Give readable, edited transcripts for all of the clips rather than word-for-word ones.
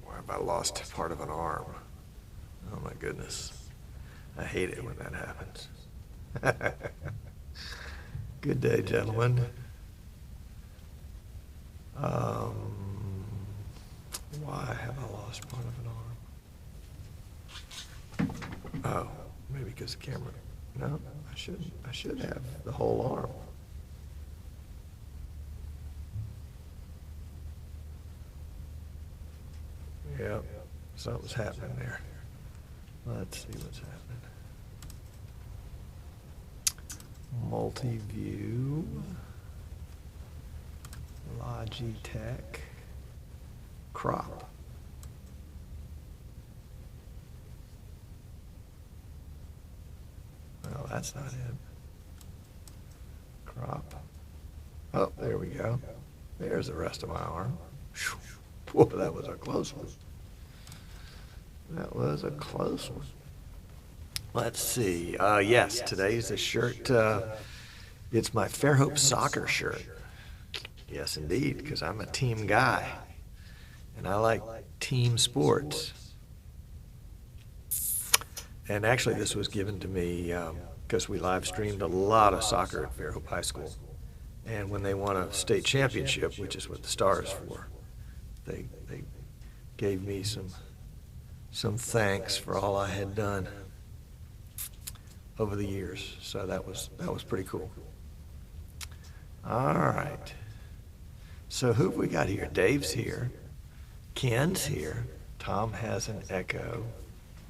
Why have I lost part of an arm? Oh my goodness. I hate it when that happens. Good day, gentlemen. Why have I lost part of an arm? Oh, maybe because the camera. No, I should have the whole arm. Yep, something's happening there. Let's see what's happening. Multi-view, Logitech, crop. Well, that's not it. Crop. Oh, there we go. There's the rest of my arm. Whew, that was a close one. That was a close one. Let's see. Yes, today's the shirt. It's my Fairhope soccer shirt. Yes, indeed, because I'm a team guy. And I like team sports. And actually, this was given to me because we live streamed a lot of soccer at Fairhope High School. And when they won a state championship, which is what the star is for, they gave me some thanks for all I had done over the years. So that was pretty cool. All right. So who have we got here? Dave's here. Ken's here. Tom has an echo.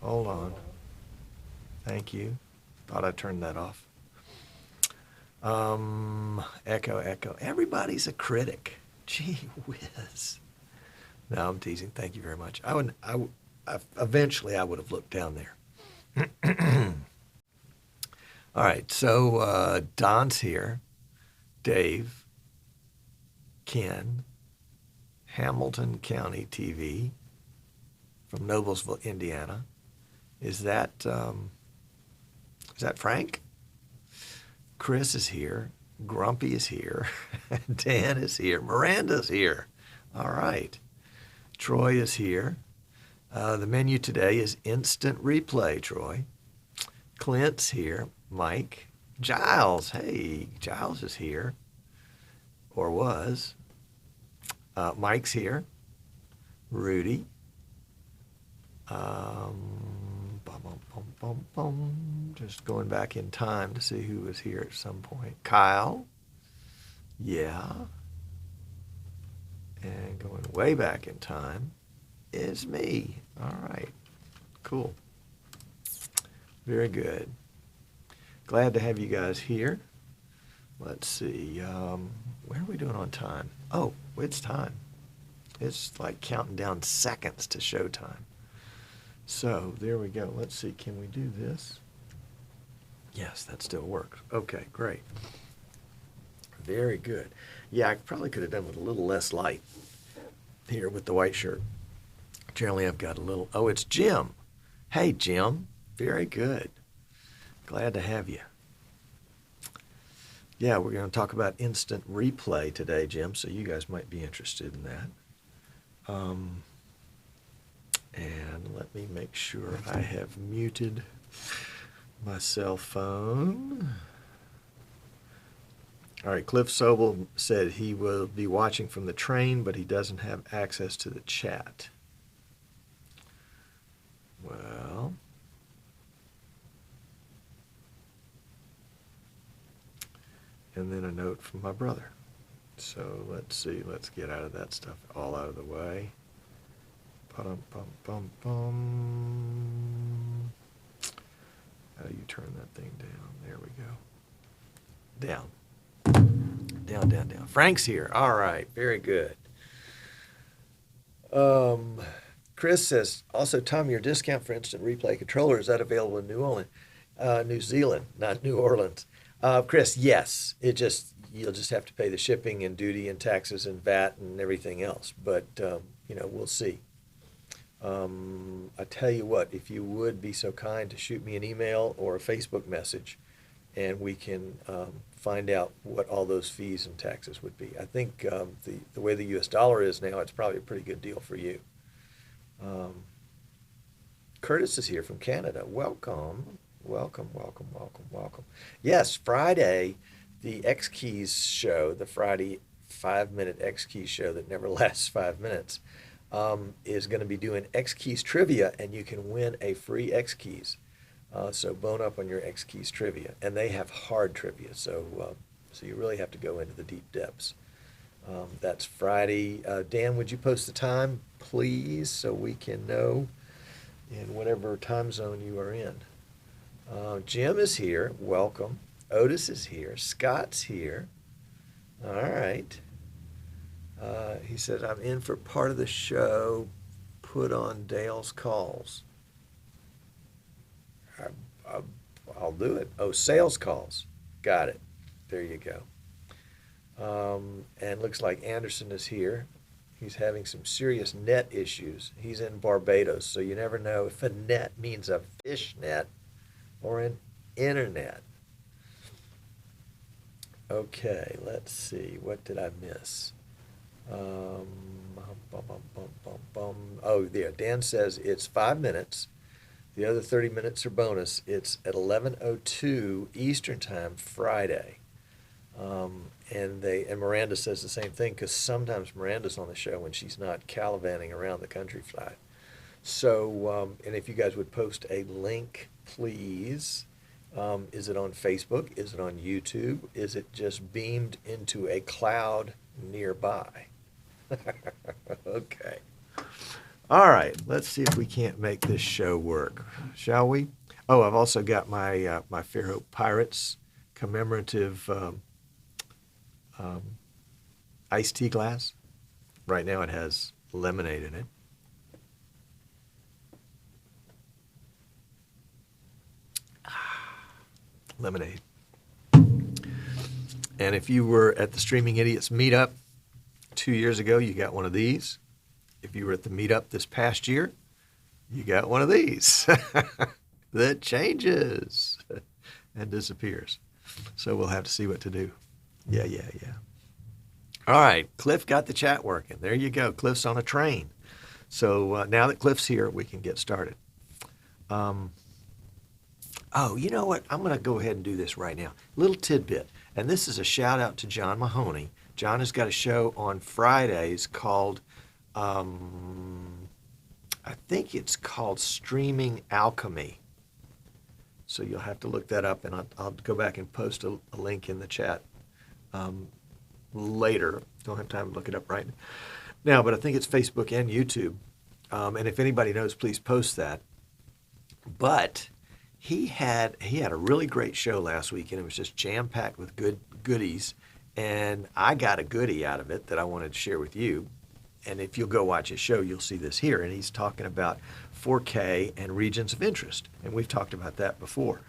Hold on. Thank you. Thought I turned that off. Echo. Everybody's a critic. Gee whiz. No, I'm teasing. Thank you very much. Eventually I would have looked down there. All right. So Don's here. Dave. Ken. Hamilton County TV from Noblesville, Indiana. Is that Frank? Chris is here. Grumpy is here. Dan is here. Miranda's here. All right. Troy is here. The menu today is Instant Replay, Troy. Clint's here. Mike. Giles. Hey, Giles is here. Or was. Mike's here. Rudy. Just going back in time to see who was here at some point. Kyle. Yeah. And going way back in time is me. All right. Cool. Very good. Glad to have you guys here. Let's see. Where are we doing on time? Oh, it's time. It's like counting down seconds to showtime. So there we go. Let's see. Can we do this? Yes, that still works. Okay, great. Very good. Yeah, I probably could have done with a little less light here with the white shirt. Generally, I've got a little. Oh, it's Jim. Hey, Jim. Very good. Glad to have you. Yeah, we're going to talk about instant replay today, Jim, so you guys might be interested in that. And let me make sure I have muted my cell phone. All right, Cliff Sobel said he will be watching from the train, but he doesn't have access to the chat. Well, and then a note from my brother. So let's see, let's get out of that stuff all out of the way. Bum. How do you turn that thing down? There we go. Down. Frank's here. All right, very good. Chris says, also, Tom, your discount for instant replay controller, is that available in New Zealand, not New Orleans? Chris, yes. You'll just have to pay the shipping and duty and taxes and VAT and everything else. But, we'll see. I tell you what, if you would be so kind to shoot me an email or a Facebook message, and we can find out what all those fees and taxes would be. I think the way the U.S. dollar is now, it's probably a pretty good deal for you. Curtis is here from Canada. Welcome. Yes, Friday, the X Keys show, the Friday 5-minute X Keys show that never lasts 5 minutes, is going to be doing X Keys trivia, and you can win a free X Keys. So bone up on your X Keys trivia, and they have hard trivia, so you really have to go into the deep depths. That's Friday. Dan, would you post the time, please, so we can know in whatever time zone you are in? Jim is here. Welcome. Otis is here. Scott's here. All right. He said, I'm in for part of the show. Put on Dale's calls. I'll do it. Oh, sales calls. Got it. There you go. And looks like Anderson is here. He's having some serious net issues. He's in Barbados, so you never know if a net means a fish net or an internet. Okay, let's see. What did I miss? Oh, there. Dan says it's 5 minutes. The other 30 minutes are bonus. It's at 11:02 Eastern Time Friday. And Miranda says the same thing, because sometimes Miranda's on the show when she's not gallivanting around the countryside. So, and if you guys would post a link, please. Is it on Facebook? Is it on YouTube? Is it just beamed into a cloud nearby? Okay. All right. Let's see if we can't make this show work, shall we? Oh, I've also got my my Fairhope Pirates commemorative iced tea glass. Right now it has lemonade in it. Lemonade. And if you were at the Streaming Idiots meetup 2 years ago, you got one of these. If you were at the meetup this past year, you got one of these that changes and disappears. So we'll have to see what to do. Yeah. All right, Cliff got the chat working. There you go. Cliff's on a train. So now that Cliff's here, we can get started. Oh, you know what? I'm going to go ahead and do this right now. Little tidbit. And this is a shout out to John Mahoney. John has got a show on Fridays called, I think it's called Streaming Alchemy. So you'll have to look that up, and I'll go back and post a link in the chat later. Don't have time to look it up right now, but I think it's Facebook and YouTube. And if anybody knows, please post that. But he had a really great show last week, and it was just jam-packed with goodies. And I got a goodie out of it that I wanted to share with you. And if you'll go watch his show, you'll see this here. And he's talking about 4K and regions of interest. And we've talked about that before.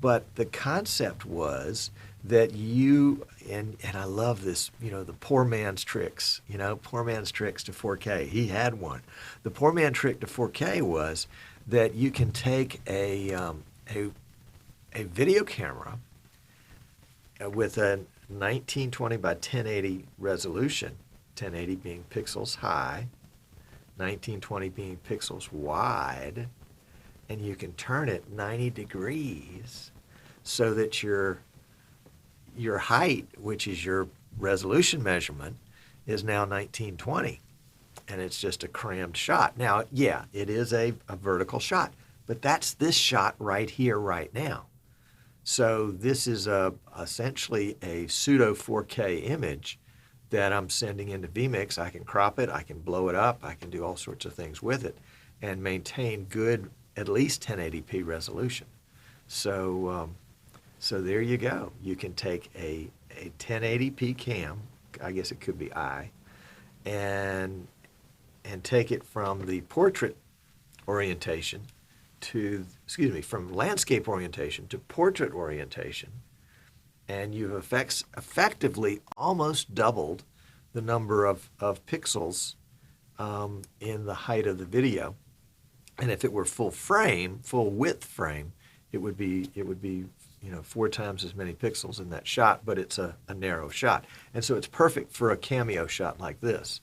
But the concept was that you, and I love this, the poor man's tricks, poor man's tricks to 4K. He had one. The poor man trick to 4K was that you can take a video camera with a 1920 by 1080 resolution, 1080 being pixels high, 1920 being pixels wide, and you can turn it 90 degrees so that your height, which is your resolution measurement, is now 1920. And it's just a crammed shot. Now, yeah, it is a vertical shot, but that's this shot right here, right now. So this is essentially a pseudo 4K image that I'm sending into vMix. I can crop it, I can blow it up, I can do all sorts of things with it and maintain good, at least 1080p resolution. So there you go. You can take a 1080p cam, I guess it could be and take it from the portrait orientation from landscape orientation to portrait orientation, and you've effectively almost doubled the number of pixels in the height of the video. And if it were full width frame, it would be 4 times as many pixels in that shot, but it's a narrow shot. And so it's perfect for a cameo shot like this.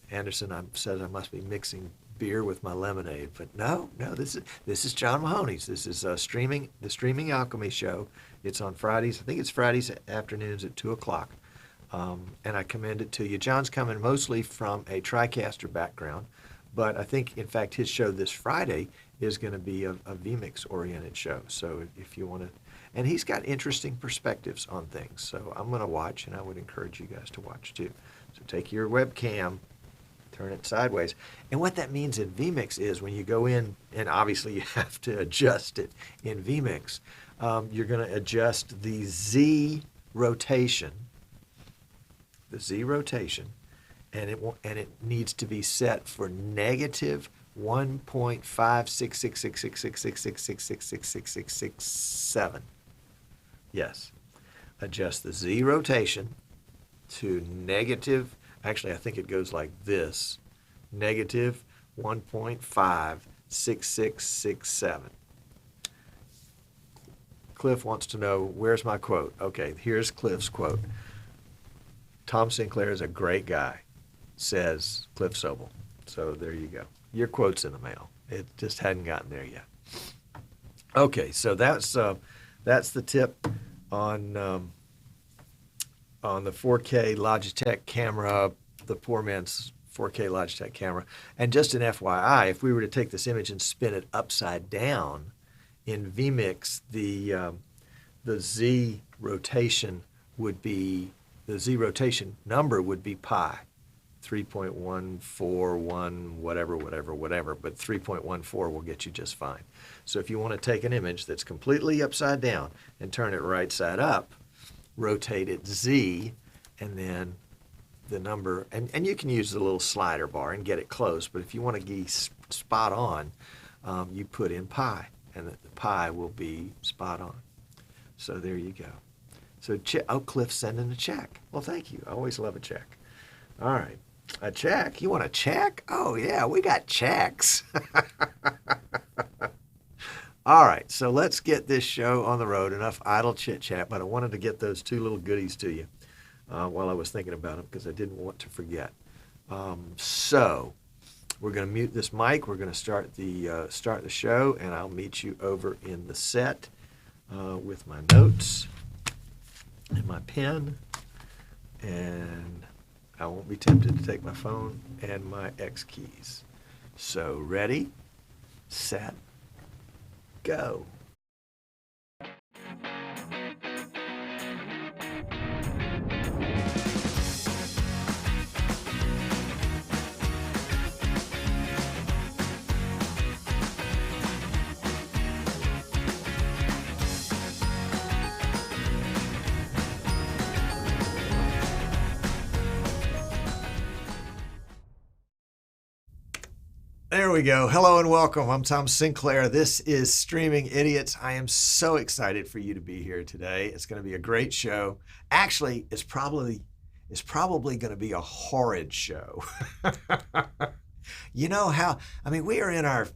Anderson says I must be mixing beer with my lemonade, but no, this is John Mahoney's. This is the Streaming Alchemy show. It's on Fridays. I think it's Fridays afternoons at 2:00. And I commend it to you. John's coming mostly from a TriCaster background, but I think, in fact, his show this Friday is going to be a vMix-oriented show. So if you want to, and he's got interesting perspectives on things. So I'm going to watch, and I would encourage you guys to watch too. So take your webcam, turn it sideways. And what that means in vMix is when you go in, and obviously you have to adjust it in vMix, you're going to adjust the Z rotation. The Z rotation, and it needs to be set for negative 1.566666666666667. Yes. Adjust the Z rotation to negative, actually I think it goes like this, negative 1.56667. Cliff wants to know, where's my quote? Okay, here's Cliff's quote. Tom Sinclair is a great guy, says Cliff Sobel. So there you go. Your quote's in the mail. It just hadn't gotten there yet. Okay, so that's the tip on the 4K Logitech camera, the poor man's 4K Logitech camera. And just an FYI, if we were to take this image and spin it upside down in vMix, the Z rotation would be, the Z rotation number would be pi, 3.141, whatever, but 3.14 will get you just fine. So if you want to take an image that's completely upside down and turn it right side up, rotate it Z, and then the number, and you can use the little slider bar and get it close, but if you want to be spot on, you put in pi, and the pi will be spot on. So there you go. So, oh, Cliff's sending a check. Well, thank you. I always love a check. All right. A check? You want a check? Oh, yeah, we got checks. All right, so let's get this show on the road. Enough idle chit-chat, but I wanted to get those two little goodies to you while I was thinking about them because I didn't want to forget. So we're going to mute this mic. We're going to start the show, and I'll meet you over in the set with my notes and my pen, and I won't be tempted to take my phone and my X keys. So ready, set, go. There we go. Hello and welcome. I'm Tom Sinclair. This is Streaming Idiots. I am so excited for you to be here today. It's going to be a great show. Actually, it's probably going to be a horrid show. You know how, I mean, we are in our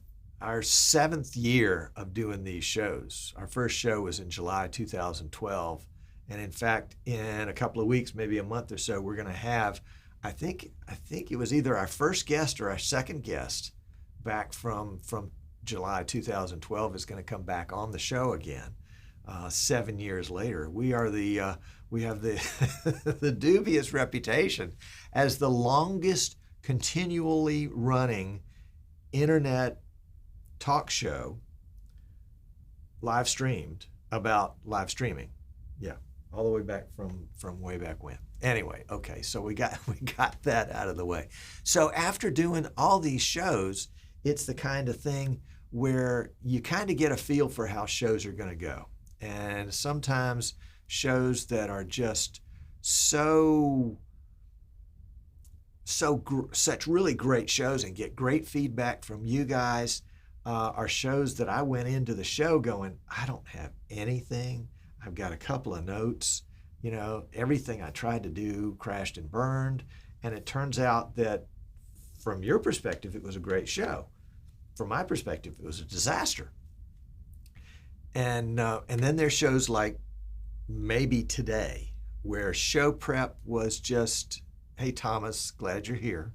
7th year of doing these shows. Our first show was in July 2012. And in fact, in a couple of weeks, maybe a month or so, we're going to have, I think it was either our first guest or our second guest back from July 2012 is going to come back on the show again. 7 years later, we have the the dubious reputation as the longest continually running internet talk show live streamed about live streaming. Yeah, all the way back from way back when. Anyway, okay, so we got that out of the way. So after doing all these shows, it's the kind of thing where you kind of get a feel for how shows are going to go. And sometimes shows that are just such really great shows and get great feedback from you guys are shows that I went into the show going, I don't have anything. I've got a couple of notes. You know, everything I tried to do crashed and burned. And it turns out that from your perspective, it was a great show. From my perspective, it was a disaster. And then there's shows like Maybe Today, where show prep was just, hey, Thomas, glad you're here.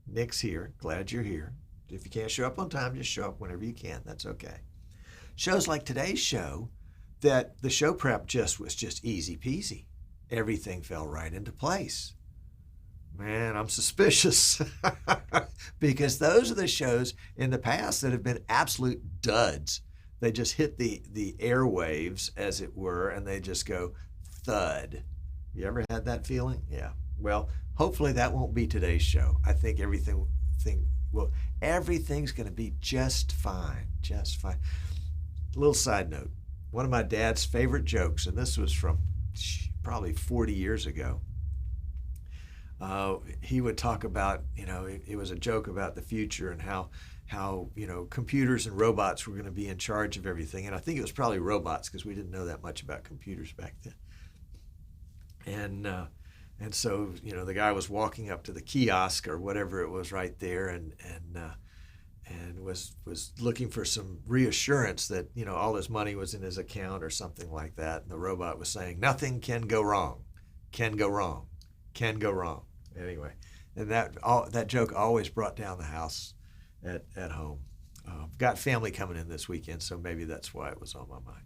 Nick's here, glad you're here. If you can't show up on time, just show up whenever you can. That's okay. Shows like today's show, that the show prep was just easy peasy. Everything fell right into place. Man, I'm suspicious because those are the shows in the past that have been absolute duds. They just hit the airwaves, as it were, and they just go thud. You ever had that feeling? Yeah. Well, hopefully that won't be today's show. I think everything's going to be just fine, just fine. Little side note. one of my dad's favorite jokes, and this was from probably 40 years ago. He would talk about, it was a joke about the future and how computers and robots were going to be in charge of everything. And I think it was probably robots because we didn't know that much about computers back then. And so, the guy was walking up to the kiosk or whatever it was right there and was looking for some reassurance that, all his money was in his account or something like that. And the robot was saying, nothing can go wrong, can go wrong, can go wrong. Anyway, and that joke always brought down the house at home. Got family coming in this weekend, so maybe that's why it was on my mind.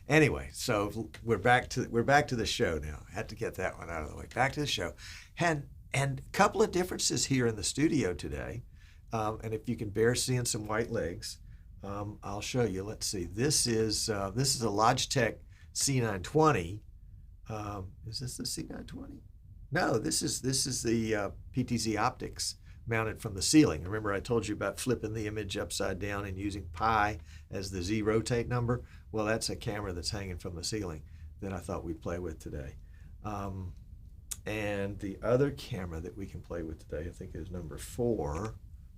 Anyway, so we're back to the show now. I had to get that one out of the way. Back to the show, and a couple of differences here in the studio today. And if you can bear seeing some white legs, I'll show you. Let's see. This is a Logitech C920. Is this the C920? No, this is the PTZ optics mounted from the ceiling. Remember I told you about flipping the image upside down and using pi as the Z rotate number? Well, that's a camera that's hanging from the ceiling that I thought we'd play with today. And the other camera that we can play with today, I think is number 4.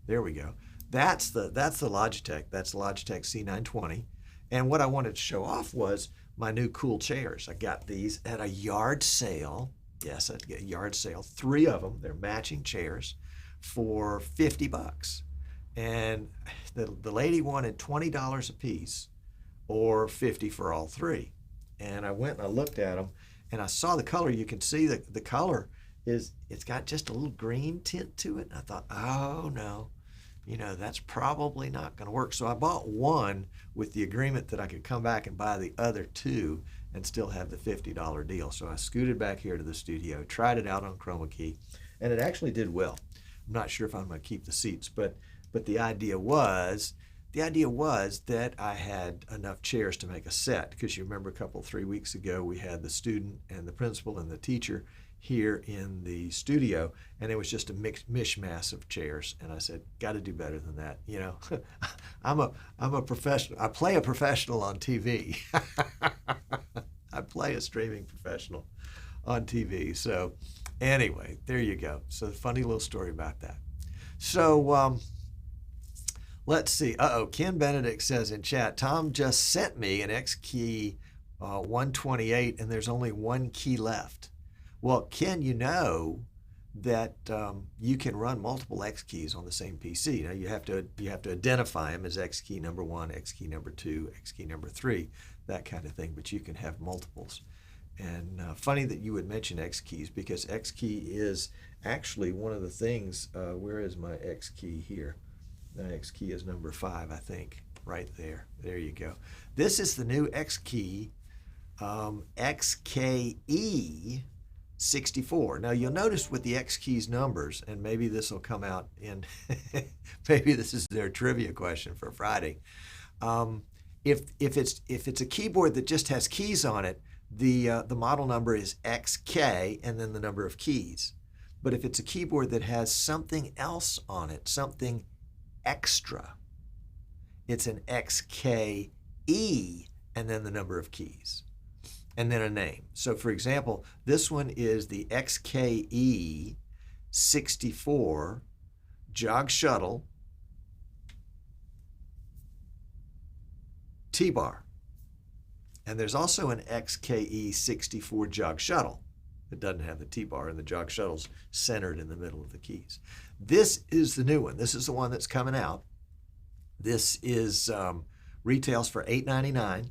There we go. That's the Logitech. That's the Logitech C920. And what I wanted to show off was my new cool chairs. I got these at a yard sale. Yes, I'd get a yard sale. 3 of them. They're matching chairs for $50. And the lady wanted $20 a piece or $50 for all 3. And I went and I looked at them and I saw the color. You can see that the color it's got just a little green tint to it. And I thought, oh no, that's probably not going to work. So I bought one with the agreement that I could come back and buy the other 2 and still have the $50 deal. So I scooted back here to the studio, tried it out on Chroma Key, and it actually did well. I'm not sure if I'm going to keep the seats, but the idea was that I had enough chairs to make a set, because you remember 3 weeks ago we had the student and the principal and the teacher here in the studio, and it was just a mishmash of chairs. And I said, got to do better than that. I'm a professional. I play a professional on TV. I play a streaming professional on TV. So anyway, there you go. So funny little story about that. So let's see. Ken Benedict says in chat, Tom just sent me an X key 128 and there's only 1 key left. Well, Ken, that you can run multiple X keys on the same PC. Now you have to identify them as X key number 1, X key number 2, X key number 3, that kind of thing. But you can have multiples. And funny that you would mention X keys, because X key is actually one of the things. Where is my X key here? The X key is number 5, I think, right there. There you go. This is the new X key, XKE 64. Now you'll notice with the X keys numbers, and maybe this will come out in, maybe this is their trivia question for Friday. If it's a keyboard that just has keys on it, the model number is XK and then the number of keys. But if it's a keyboard that has something else on it, something extra, it's an XKE and then the number of keys. And then a name. So for example, this one is the XKE 64 Jog Shuttle T-bar. And there's also an XKE 64 Jog Shuttle that doesn't have the T-bar, and the Jog Shuttle's centered in the middle of the keys. This is the new one. This is the one that's coming out. This is retails for $8.99.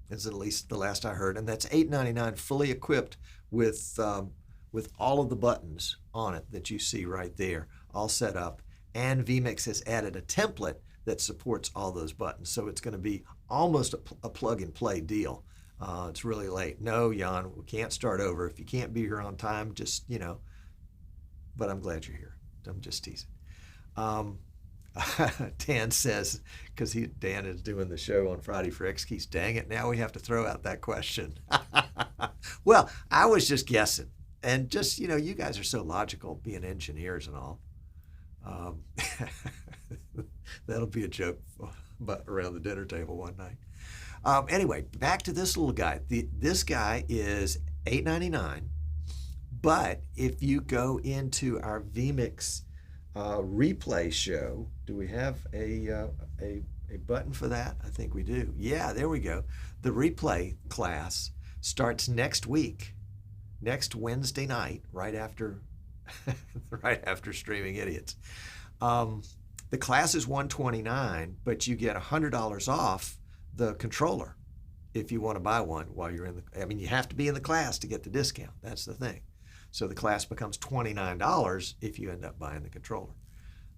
Is at least the last I heard, and that's $8.99 fully equipped with all of the buttons on it that you see right there, all set up. And vMix has added a template that supports all those buttons, so it's going to be almost a plug-and-play deal. It's really late. No, Jan, we can't start over. If you can't be here on time, just But I'm glad you're here. I'm just teasing. Dan says, because Dan is doing the show on Friday for X Keys. Dang it, now we have to throw out that question. Well, I was just guessing. And just, you guys are so logical, being engineers and all. That'll be a joke around the dinner table one night. Anyway, back to this little guy. This guy is $8.99, but if you go into our vMix replay show, do we have a button for that? I think we do. Yeah, there we go. The replay class starts next week, next Wednesday night, right after right after Streaming Idiots. The class is $129, but you get $100 off the controller if you want to buy one while you're in the, I mean, you have to be in the class to get the discount. That's the thing. So the class becomes $29 if you end up buying the controller,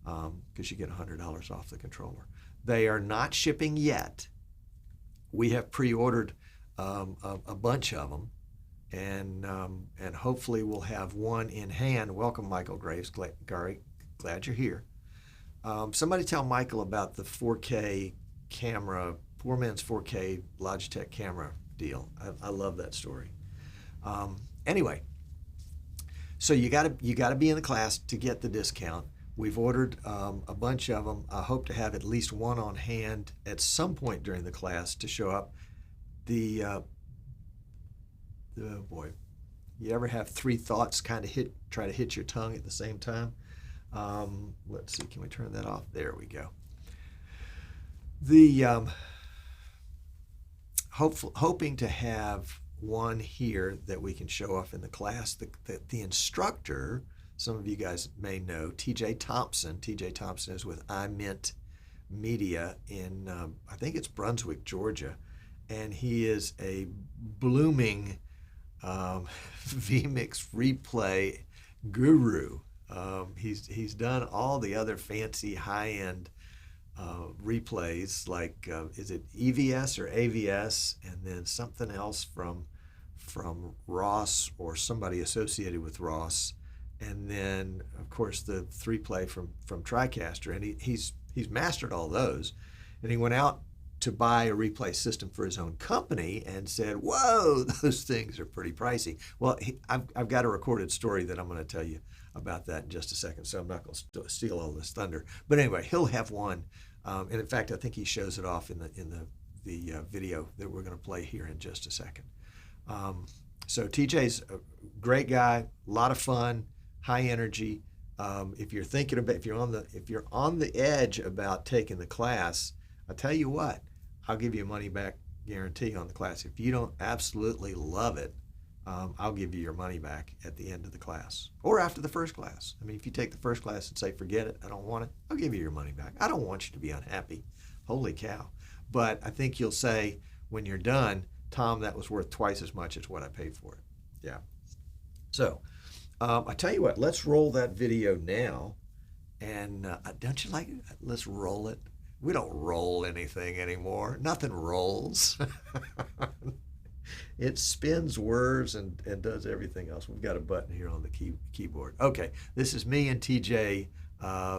because you get $100 off the controller. They are not shipping yet. We have pre-ordered a bunch of them, and hopefully we'll have one in hand. Welcome, Michael Graves. Glad you're here. Somebody tell Michael about the 4K camera, poor man's 4K Logitech camera deal. I love that story. Anyway, so you got to be in the class to get the discount. We've ordered a bunch of them. I hope to have at least one on hand at some point during the class to show up. Oh boy, you ever have three thoughts kind of try to hit your tongue at the same time? Let's see, can we turn that off? There we go. Hoping to have one here that we can show off in the class. The instructor, some of you guys may know, TJ Thompson. TJ Thompson is with iMint Media in, I think it's Brunswick, Georgia, and he is a blooming vMix replay guru. He's done all the other fancy high-end replays, like is it EVS or AVS, and then something else from Ross or somebody associated with Ross, and then of course the 3Play from TriCaster, and he's mastered all those, and he went out to buy a replay system for his own company and said, whoa, those things are pretty pricey. Well, I've got a recorded story that I'm going to tell you about that in just a second, so I'm not going to steal all this thunder. But anyway, he'll have one, and in fact, I think he shows it off in the video that we're going to play here in just a second. So TJ's a great guy, a lot of fun, high energy. If you're thinking about, if you're on the edge about taking the class, I'll tell you what, I'll give you a money back guarantee on the class. If you don't absolutely love it, I'll give you your money back at the end of the class or after the first class. I mean, if you take the first class and say, forget it, I don't want it, I'll give you your money back. I don't want you to be unhappy. Holy cow. But I think you'll say when you're done, Tom, that was worth twice as much as what I paid for it. Yeah. So I tell you what, let's roll that video now. And don't you like it? Let's roll it. We don't roll anything anymore. Nothing rolls. It spins words and does everything else. We've got a button here on the keyboard. Okay, this is me and TJ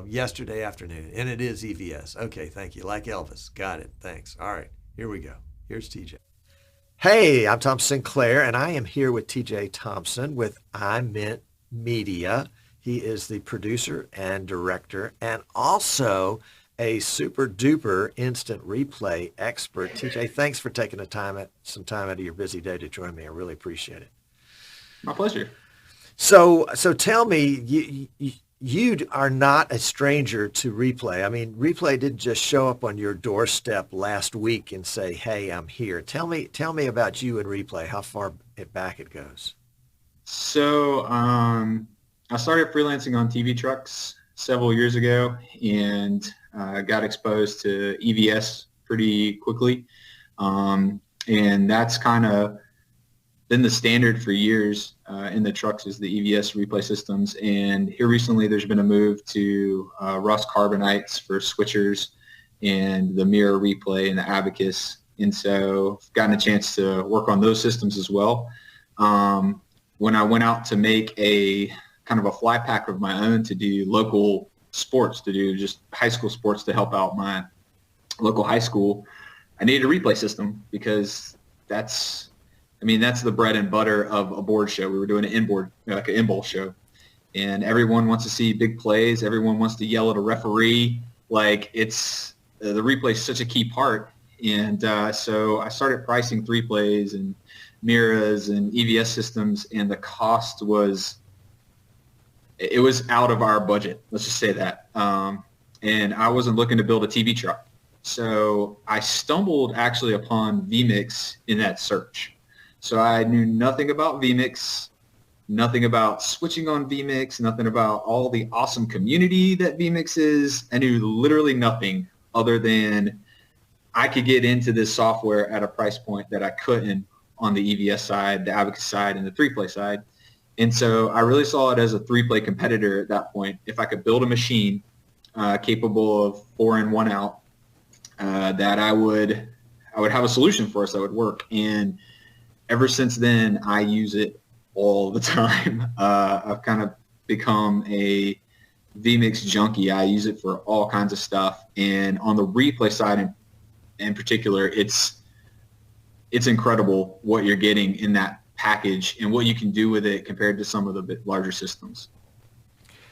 yesterday afternoon, and it is EVS. Okay, thank you. Like Elvis. Got it. Thanks. All right, here we go. Here's TJ. Hey, I'm Tom Sinclair, and I am here with TJ Thompson with iMint Media. He is the producer and director, and also a super duper instant replay expert. TJ, thanks for taking some time out of your busy day to join me. I really appreciate it. My pleasure. So tell me, you are not a stranger to replay. I mean, replay didn't just show up on your doorstep last week and say, hey, I'm here. Tell me about you and replay, how far back it goes. So I started freelancing on TV trucks several years ago, and got exposed to EVS pretty quickly. And that's kind of been the standard for years in the trucks, is the EVS replay systems. And here recently there's been a move to rust carbonites for switchers and the mirror replay and the abacus. And so I've gotten a chance to work on those systems as well. When I went out to make a kind of a fly pack of my own to do local sports, to do just high school sports to help out my local high school, I needed a replay system, because that's the bread and butter of a board show. We were doing an in-board, like an in-bowl show, and everyone wants to see big plays. Everyone wants to yell at a referee. Like, it's the replay is such a key part. And so I started pricing 3-plays and Miras and EVS systems, and the cost was out of our budget. Let's just say that. And I wasn't looking to build a TV truck. So I stumbled actually upon vMix in that search. So I knew nothing about vMix, nothing about switching on vMix, nothing about all the awesome community that vMix is. I knew literally nothing other than I could get into this software at a price point that I couldn't on the EVS side, the advocacy side, and the 3-play side. And so I really saw it as a 3-play competitor at that point. If I could build a machine capable of 4 in, 1 out, that I would have a solution for us that would work. And ever since then, I use it all the time. I've kind of become a vMix junkie. I use it for all kinds of stuff. And on the replay side in particular, it's incredible what you're getting in that package and what you can do with it compared to some of the bit larger systems.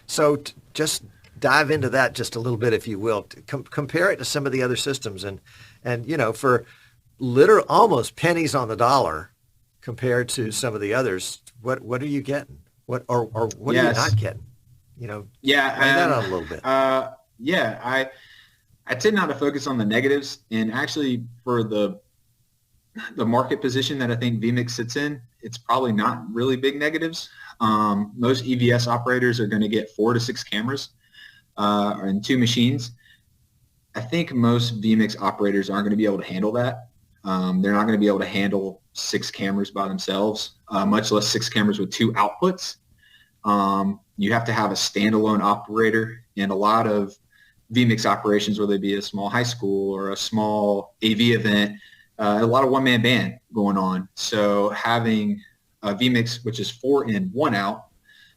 So just dive into that just a little bit, if you will. Compare it to some of the other systems, and for literal almost pennies on the dollar compared to some of the others. What are you getting? What or what are you not getting? Lay that out a little bit. I tend not to focus on the negatives, and actually for the market position that I think vMix sits in, it's probably not really big negatives. Most EVS operators are going to get 4 to 6 cameras and 2 machines. I think most vMix operators aren't going to be able to handle that. They're not going to be able to handle 6 cameras by themselves, much less 6 cameras with 2 outputs. You have to have a standalone operator, and a lot of vMix operations, whether it be a small high school or a small AV event, a lot of one-man band going on. So having a vMix, which is 4 in, 1 out,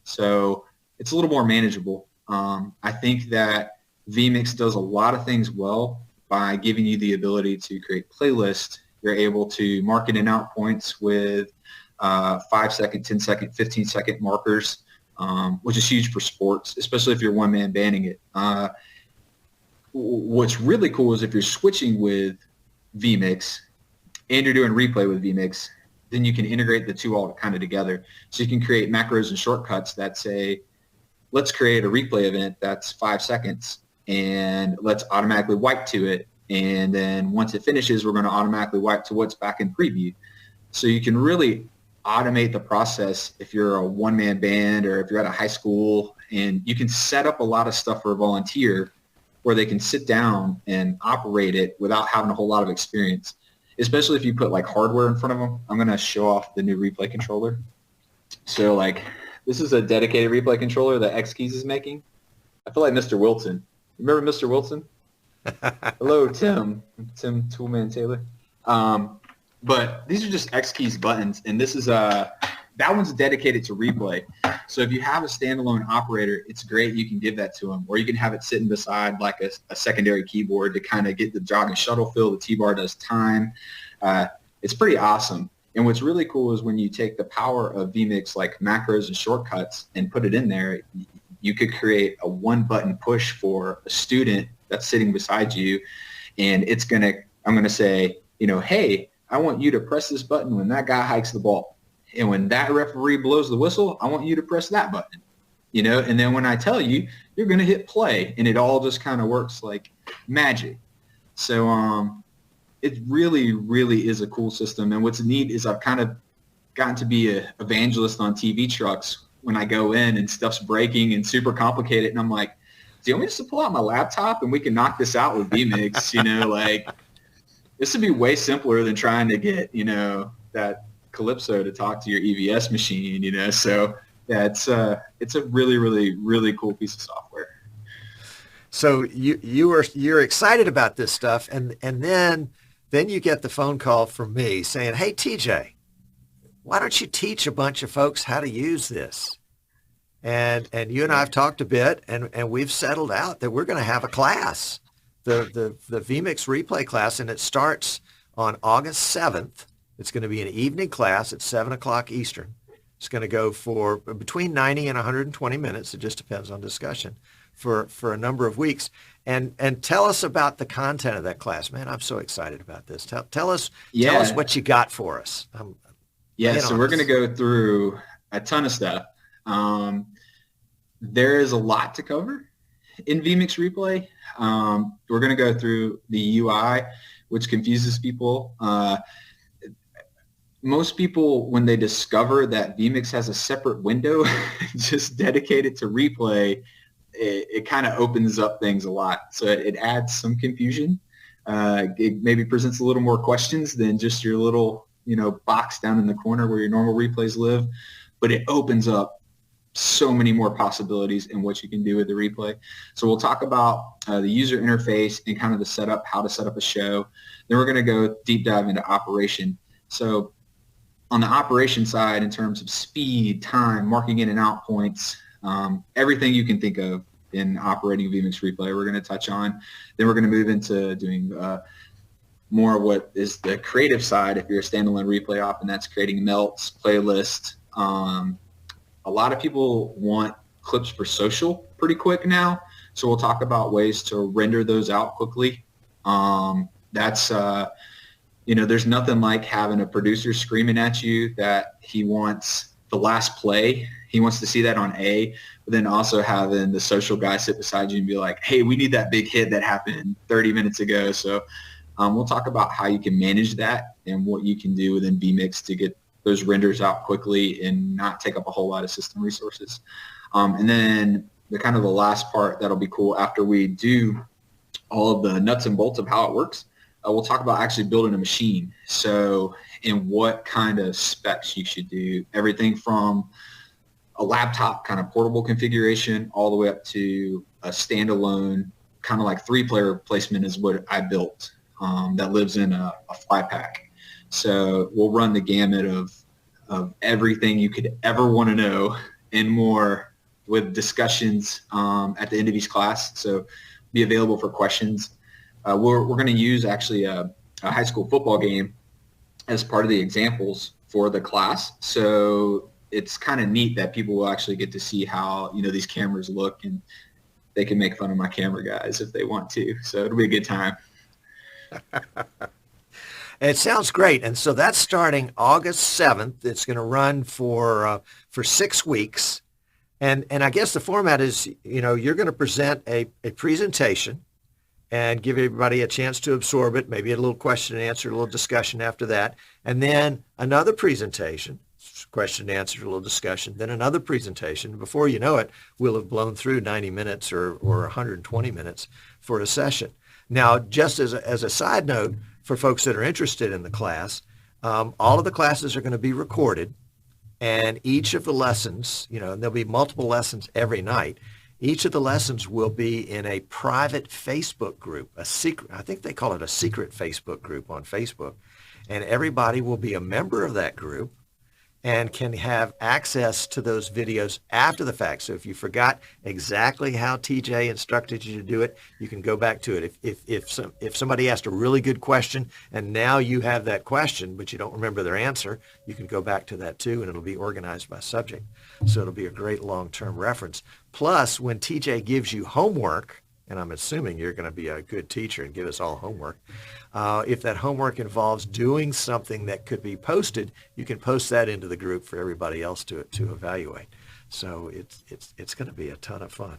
so it's a little more manageable. I think that vMix does a lot of things well by giving you the ability to create playlists. You're able to mark in and out points with 5-second, 10-second, 15-second markers, which is huge for sports, especially if you're one-man banding it. What's really cool is if you're switching with vMix and you're doing replay with vMix, then you can integrate the two all kind of together. So you can create macros and shortcuts that say, let's create a replay event that's 5 seconds, and let's automatically wipe to it. And then once it finishes, we're going to automatically wipe to what's back in preview. So you can really automate the process if you're a one-man band or if you're at a high school, and you can set up a lot of stuff for a volunteer where they can sit down and operate it without having a whole lot of experience, especially if you put like hardware in front of them. I'm going to show off the new replay controller. So like this is a dedicated replay controller that X Keys is making. I feel like Mr. Wilson. Remember Mr. Wilson? Hello, Tim Toolman Taylor. But these are just X Keys buttons, and this is that one's dedicated to replay. So if you have a standalone operator, it's great. You can give that to them, or you can have it sitting beside like a secondary keyboard to kind of get the jog and shuttle feel. The T-bar does time. It's pretty awesome. And what's really cool is when you take the power of vMix, like macros and shortcuts, and put it in there, you could create a one-button push for a student that's sitting beside you, and I'm going to say, hey, I want you to press this button when that guy hikes the ball. And when that referee blows the whistle, I want you to press that button, and then when I tell you, you're going to hit play, and it all just kind of works like magic. So it really, really is a cool system. And what's neat is I've kind of gotten to be an evangelist on TV trucks when I go in and stuff's breaking and super complicated. And I'm like, do you want me just to pull out my laptop and we can knock this out with vMix? Like this would be way simpler than trying to get, that Calypso to talk to your EVS machine, So yeah, it's a really, really, really cool piece of software. So you're excited about this stuff, and then you get the phone call from me saying, hey, TJ, why don't you teach a bunch of folks how to use this? And you and I have talked a bit, and we've settled out that we're going to have a class, the vMix replay class, and it starts on August 7th. It's going to be an evening class at 7 o'clock Eastern. It's going to go for between 90 and 120 minutes. It just depends on discussion. for a number of weeks. And tell us about the content of that class, man. I'm so excited about this. Tell us what you got for us. Yeah, so we're going to go through a ton of stuff. There is a lot to cover in vMix Replay. We're going to go through the UI, which confuses people. Most people, when they discover that vMix has a separate window just dedicated to replay, it kind of opens up things a lot. So it adds some confusion. It maybe presents a little more questions than just your little, box down in the corner where your normal replays live. But it opens up so many more possibilities in what you can do with the replay. So we'll talk about the user interface and kind of the setup, how to set up a show. Then we're going to go deep dive into operation. So on the operation side, in terms of speed, time, marking in and out points, everything you can think of in operating vMix Replay, we're going to touch on. Then we're going to move into doing more of what is the creative side if you're a standalone replay op, and that's creating melts, playlists. A lot of people want clips for social pretty quick now, so we'll talk about ways to render those out quickly. That's there's nothing like having a producer screaming at you that he wants the last play. He wants to see that on A, but then also having the social guy sit beside you and be like, hey, we need that big hit that happened 30 minutes ago. So we'll talk about how you can manage that and what you can do within vMix to get those renders out quickly and not take up a whole lot of system resources. And then the kind of the last part that'll be cool after we do all of the nuts and bolts of how it works, we'll talk about actually building a machine. So in what kind of specs you should do, everything from a laptop kind of portable configuration all the way up to a standalone kind of like 3-player placement is what I built that lives in a fly pack. So we'll run the gamut of everything you could ever want to know and more with discussions at the end of each class. So be available for questions. We're going to use actually a high school football game as part of the examples for the class. So it's kind of neat that people will actually get to see how, these cameras look, and they can make fun of my camera guys if they want to. So it'll be a good time. It sounds great. And so that's starting August 7th. It's going to run for 6 weeks. And I guess the format is, you're going to present a presentation and give everybody a chance to absorb it, maybe a little question and answer, a little discussion after that, and then another presentation, question and answer, a little discussion, then another presentation. Before you know it, we'll have blown through 90 minutes or 120 minutes for a session. Now, just as a side note, for folks that are interested in the class, all of the classes are going to be recorded, and each of the lessons, and there'll be multiple lessons every night. Each of the lessons will be in a private Facebook group, I think they call it a secret Facebook group on Facebook. And everybody will be a member of that group and can have access to those videos after the fact. So if you forgot exactly how TJ instructed you to do it, you can go back to it. If somebody asked a really good question and now you have that question, but you don't remember their answer, you can go back to that too, and it'll be organized by subject. So it'll be a great long-term reference. Plus, when TJ gives you homework, and I'm assuming you're going to be a good teacher and give us all homework, if that homework involves doing something that could be posted, you can post that into the group for everybody else to evaluate. So it's going to be a ton of fun.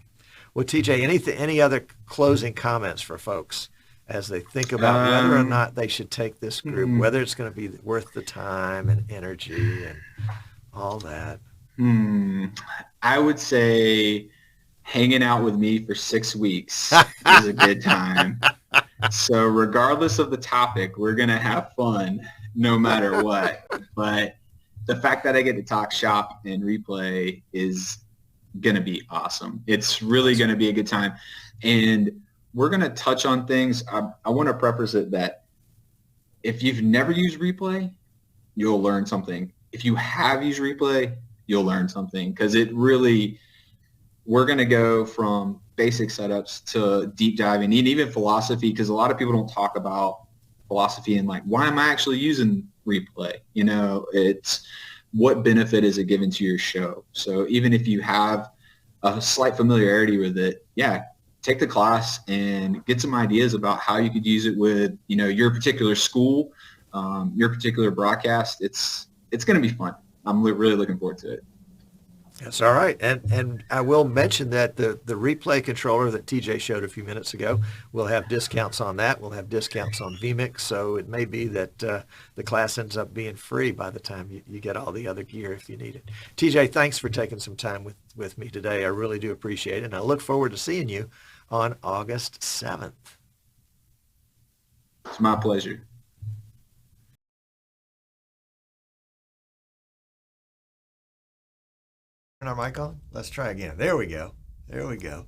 Well, TJ, any other closing comments for folks as they think about whether or not they should take this group, whether it's going to be worth the time and energy and all that? I would say hanging out with me for 6 weeks is a good time. So regardless of the topic, we're going to have fun no matter what. But the fact that I get to talk shop and replay is going to be awesome. It's really going to be a good time. And we're going to touch on things. I want to preface it that if you've never used replay, you'll learn something. If you have used replay, you'll learn something, because it really, we're going to go from basic setups to deep diving, and even philosophy, because a lot of people don't talk about philosophy and like, why am I actually using replay? It's what benefit is it given to your show? So even if you have a slight familiarity with it, yeah, take the class and get some ideas about how you could use it with, your particular school, your particular broadcast. It's going to be fun. I'm really looking forward to it. That's all right. And I will mention that the replay controller that TJ showed a few minutes ago, we'll have discounts on that. We'll have discounts on vMix. So it may be that the class ends up being free by the time you get all the other gear if you need it. TJ, thanks for taking some time with me today. I really do appreciate it. And I look forward to seeing you on August 7th. It's my pleasure. Turn our mic on? Let's try again. There we go. There we go.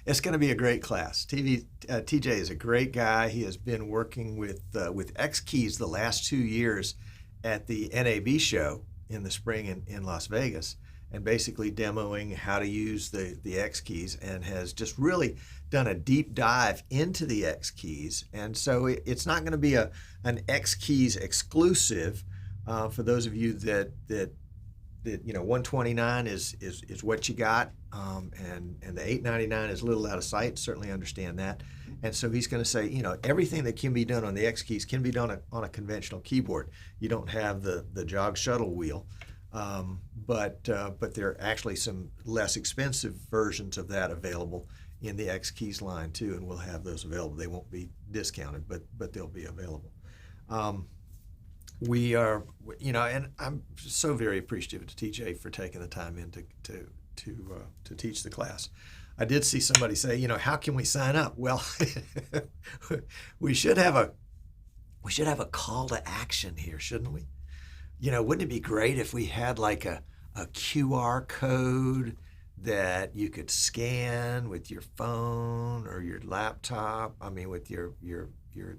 It's going to be a great class. TJ is a great guy. He has been working with X Keys the last 2 years at the NAB show in the spring in Las Vegas, and basically demoing how to use the X Keys, and has just really done a deep dive into the X Keys. And so it's not going to be an X Keys exclusive for those of you that 129 is what you got, and the 899 is a little out of sight. Certainly understand that. And so he's going to say, everything that can be done on the X Keys can be done on a conventional keyboard. You don't have the jog shuttle wheel, but there are actually some less expensive versions of that available in the X Keys line too, and we'll have those available. They won't be discounted, but they'll be available. We are, and I'm so very appreciative to TJ for taking the time in to teach the class. I did see somebody say, how can we sign up? Well, we should have a call to action here, shouldn't we? Wouldn't it be great if we had like a QR code that you could scan with your phone or your laptop? I mean, with your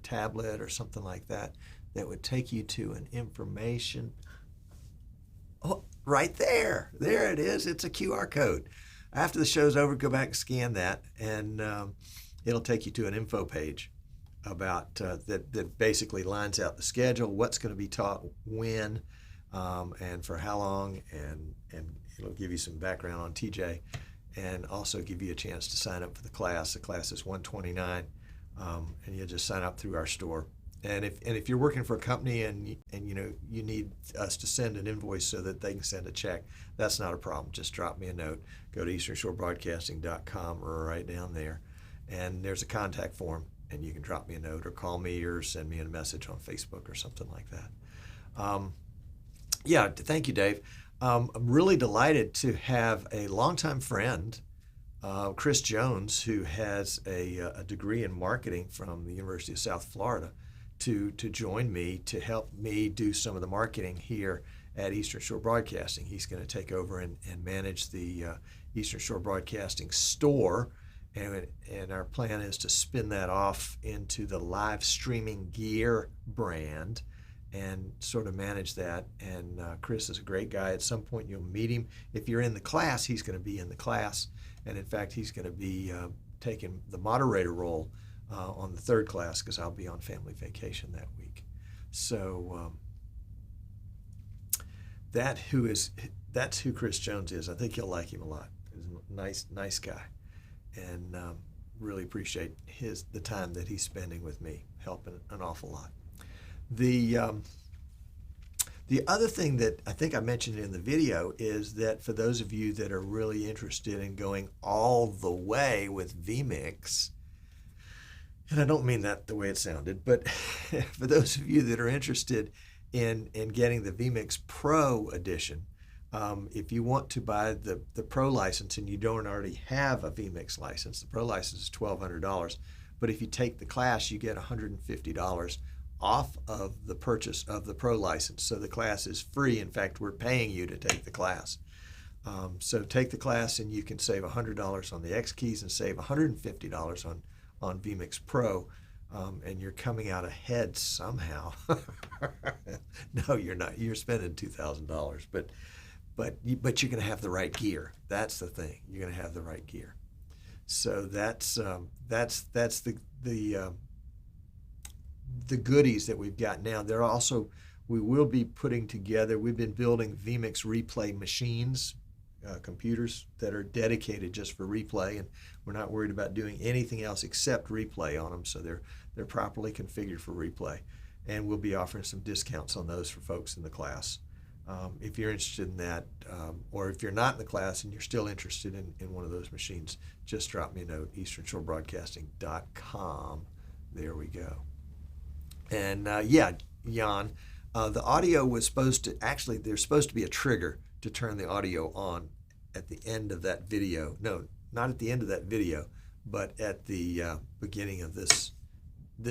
tablet or something like that. That would take you to an information. Oh, right there. There it is. It's a QR code. After the show's over, go back and scan that, and it'll take you to an info page about that basically lines out the schedule, what's going to be taught when, and for how long, and it'll give you some background on TJ, and also give you a chance to sign up for the class. The class is $129, and you'll just sign up through our store. And if you're working for a company and you need us to send an invoice so that they can send a check, that's not a problem. Just drop me a note. Go to easternshorebroadcasting.com or right down there, and there's a contact form, and you can drop me a note or call me or send me a message on Facebook or something like that. Yeah, thank you, Dave. I'm really delighted to have a longtime friend, Chris Jones, who has a degree in marketing from the University of South Florida, to join me to help me do some of the marketing here at Eastern Shore Broadcasting. He's going to take over and manage the Eastern Shore Broadcasting store, and our plan is to spin that off into the live streaming gear brand and sort of manage that. And Chris is a great guy. At some point you'll meet him. If you're in the class, he's going to be in the class, and in fact he's going to be taking the moderator role on the third class, because I'll be on family vacation that week. So that's who Chris Jones is. I think you'll like him a lot. He's a nice guy, and really appreciate the time that he's spending with me, helping an awful lot. The other thing that I think I mentioned in the video is that for those of you that are really interested in going all the way with vMix, and I don't mean that the way it sounded, but for those of you that are interested in getting the vMix Pro edition, if you want to buy the Pro license and you don't already have a vMix license, the Pro license is $1,200. But if you take the class, you get $150 off of the purchase of the Pro license. So the class is free. In fact, we're paying you to take the class. So take the class and you can save $100 on the X Keys and save $150 on vMix Pro, and you're coming out ahead somehow. No, you're not. You're spending $2,000, but you're going to have the right gear. That's the thing. You're going to have the right gear. So that's the goodies that we've got now. We will be putting together. We've been building vMix replay machines, computers that are dedicated just for replay, and we're not worried about doing anything else except replay on them, so they're properly configured for replay. And we'll be offering some discounts on those for folks in the class. If you're interested in that, or if you're not in the class and you're still interested in one of those machines, just drop me a note, easternshorebroadcasting.com. There we go. And yeah, Jan, the audio was supposed to, actually, there's supposed to be a trigger to turn the audio on at the end of that video. No, not at the end of that video, but at the beginning of this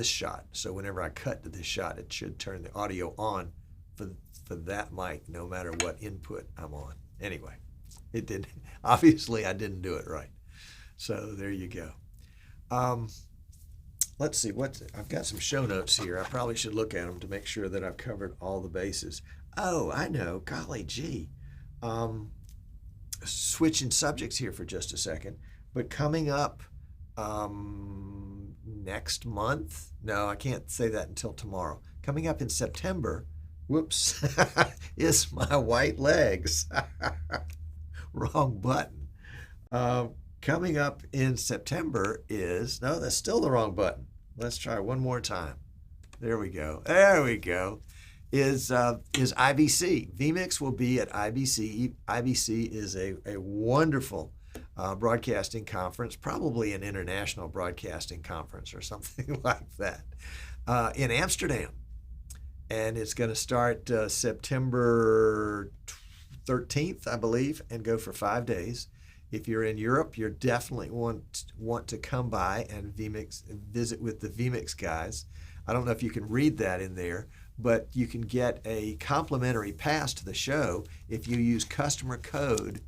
shot. So whenever I cut to this shot, it should turn the audio on for that mic, no matter what input I'm on. Anyway, it did. Obviously, I didn't do it right. So there you go. Let's see. I've got some show notes here. I probably should look at them to make sure that I've covered all the bases. Oh, I know. Golly gee. Switching subjects here for just a second. But coming up next month, no, I can't say that until tomorrow. Coming up in September, whoops, is my white legs. Wrong button. Coming up in September is, no, that's still the wrong button. Let's try one more time. There we go. There we go. Is IBC. vMix will be at IBC. IBC is a wonderful broadcasting conference, probably an international broadcasting conference or something like that, in Amsterdam. And it's going to start September 13th, I believe, and go for 5 days. If you're in Europe, you definitely want to come by and visit with the vMix guys. I don't know if you can read that in there, but you can get a complimentary pass to the show if you use customer code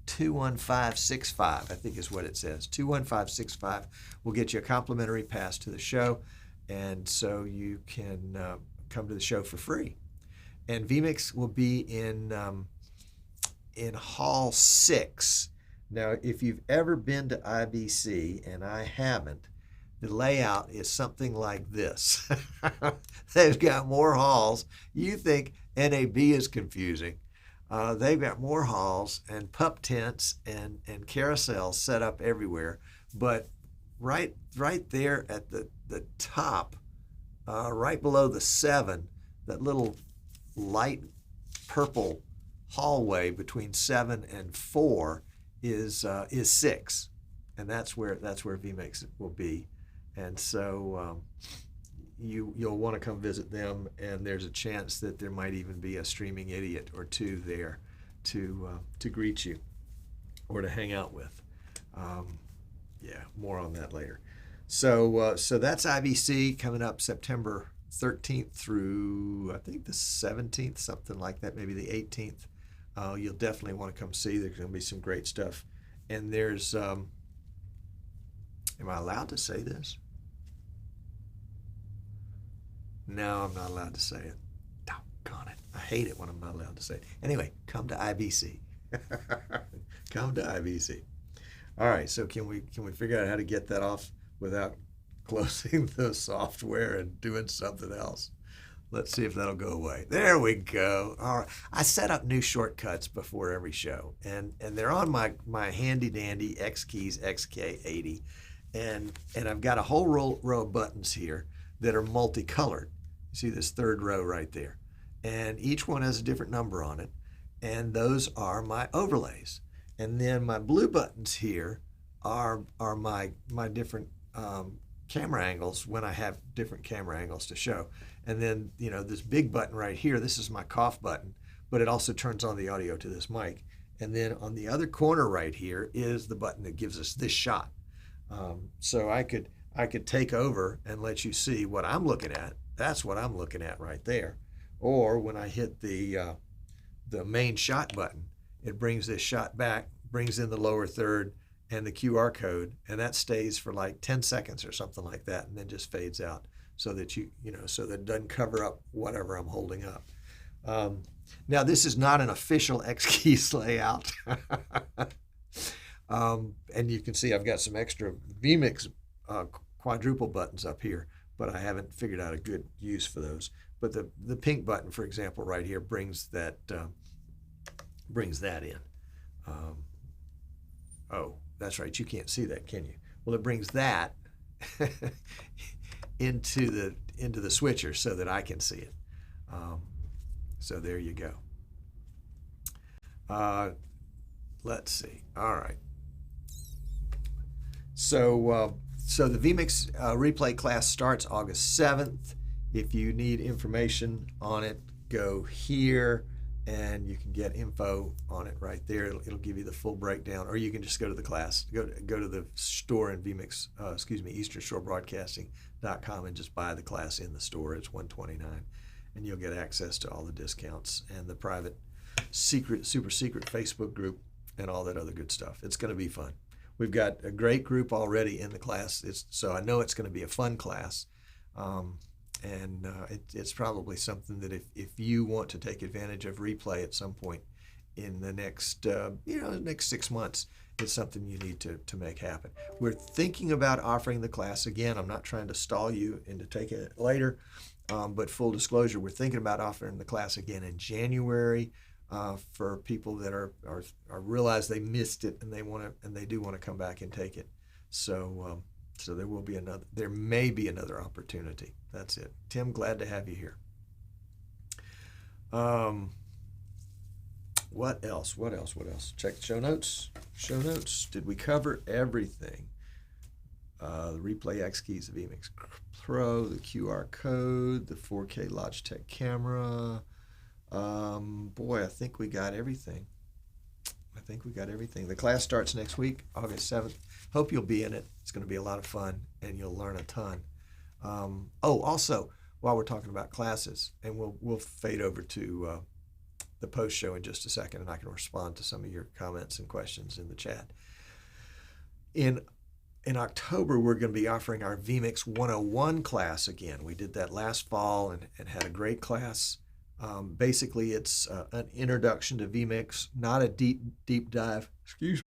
21565, I think is what it says. 21565 will get you a complimentary pass to the show, and so you can come to the show for free. And vMix will be in Hall 6. Now, if you've ever been to IBC, and I haven't, the layout is something like this. They've got more halls. You think NAB is confusing. They've got more halls and pup tents and carousels set up everywhere. But right there at the top, right below the 7, that little light purple hallway between 7 and 4 is 6, and that's where vMix will be. And so you'll want to come visit them, and there's a chance that there might even be a streaming idiot or two there to greet you or to hang out with. Yeah, more on that later. So that's IBC coming up September 13th through, I think, the 17th, something like that, maybe the 18th. You'll definitely want to come see. There's going to be some great stuff. And there's, am I allowed to say this? No, I'm not allowed to say it. Doggone it. I hate it when I'm not allowed to say it. Anyway, come to IBC. Come to IBC. All right, so can we figure out how to get that off without closing the software and doing something else? Let's see if that'll go away. There we go. All right. I set up new shortcuts before every show, and they're on my handy dandy X Keys XK80, and I've got a whole row of buttons here that are multicolored. You see this third row right there, and each one has a different number on it, and those are my overlays. And then my blue buttons here are my different camera angles when I have different camera angles to show. And then, this big button right here, this is my cough button, but it also turns on the audio to this mic. And then on the other corner right here is the button that gives us this shot. So I could take over and let you see what I'm looking at. That's what I'm looking at right there. Or when I hit the main shot button, it brings this shot back, brings in the lower third and the QR code, and that stays for like 10 seconds or something like that, and then just fades out so that so that it doesn't cover up whatever I'm holding up. Now, this is not an official X Keys layout. And you can see I've got some extra vMix quadruple buttons up here, but I haven't figured out a good use for those. But the pink button, for example, right here brings that in. Oh, that's right. You can't see that, can you? Well, it brings that into the switcher so that I can see it. So there you go. Let's see. All right. So the vMix replay class starts August 7th. If you need information on it, go here and you can get info on it right there. It'll give you the full breakdown, or you can just go to the class, go to the store in vMix, easternstorebroadcasting.com and just buy the class in the store. It's $129, and you'll get access to all the discounts and the private, super secret Facebook group and all that other good stuff. It's going to be fun. We've got a great group already in the class, so I know it's going to be a fun class. It's probably something that if you want to take advantage of replay at some point in the next next 6 months, it's something you need to make happen. We're thinking about offering the class again. I'm not trying to stall you into taking it later, but full disclosure, we're thinking about offering the class again in January for people that are realize they missed it and they do want to come back and take it. So there may be another opportunity. That's it. Tim, glad to have you here. What else? Check the show notes. Did we cover everything? The Replay X keys, the vMix Pro, the QR code, the 4K Logitech camera. Boy, I think we got everything. The class starts next week, August 7th. Hope you'll be in it. It's going to be a lot of fun, and you'll learn a ton. Also, while we're talking about classes, and we'll fade over to the post show in just a second, and I can respond to some of your comments and questions in the chat. In October, we're going to be offering our vMix 101 class again. We did that last fall and had a great class. Basically, it's an introduction to vMix, not a deep dive. Excuse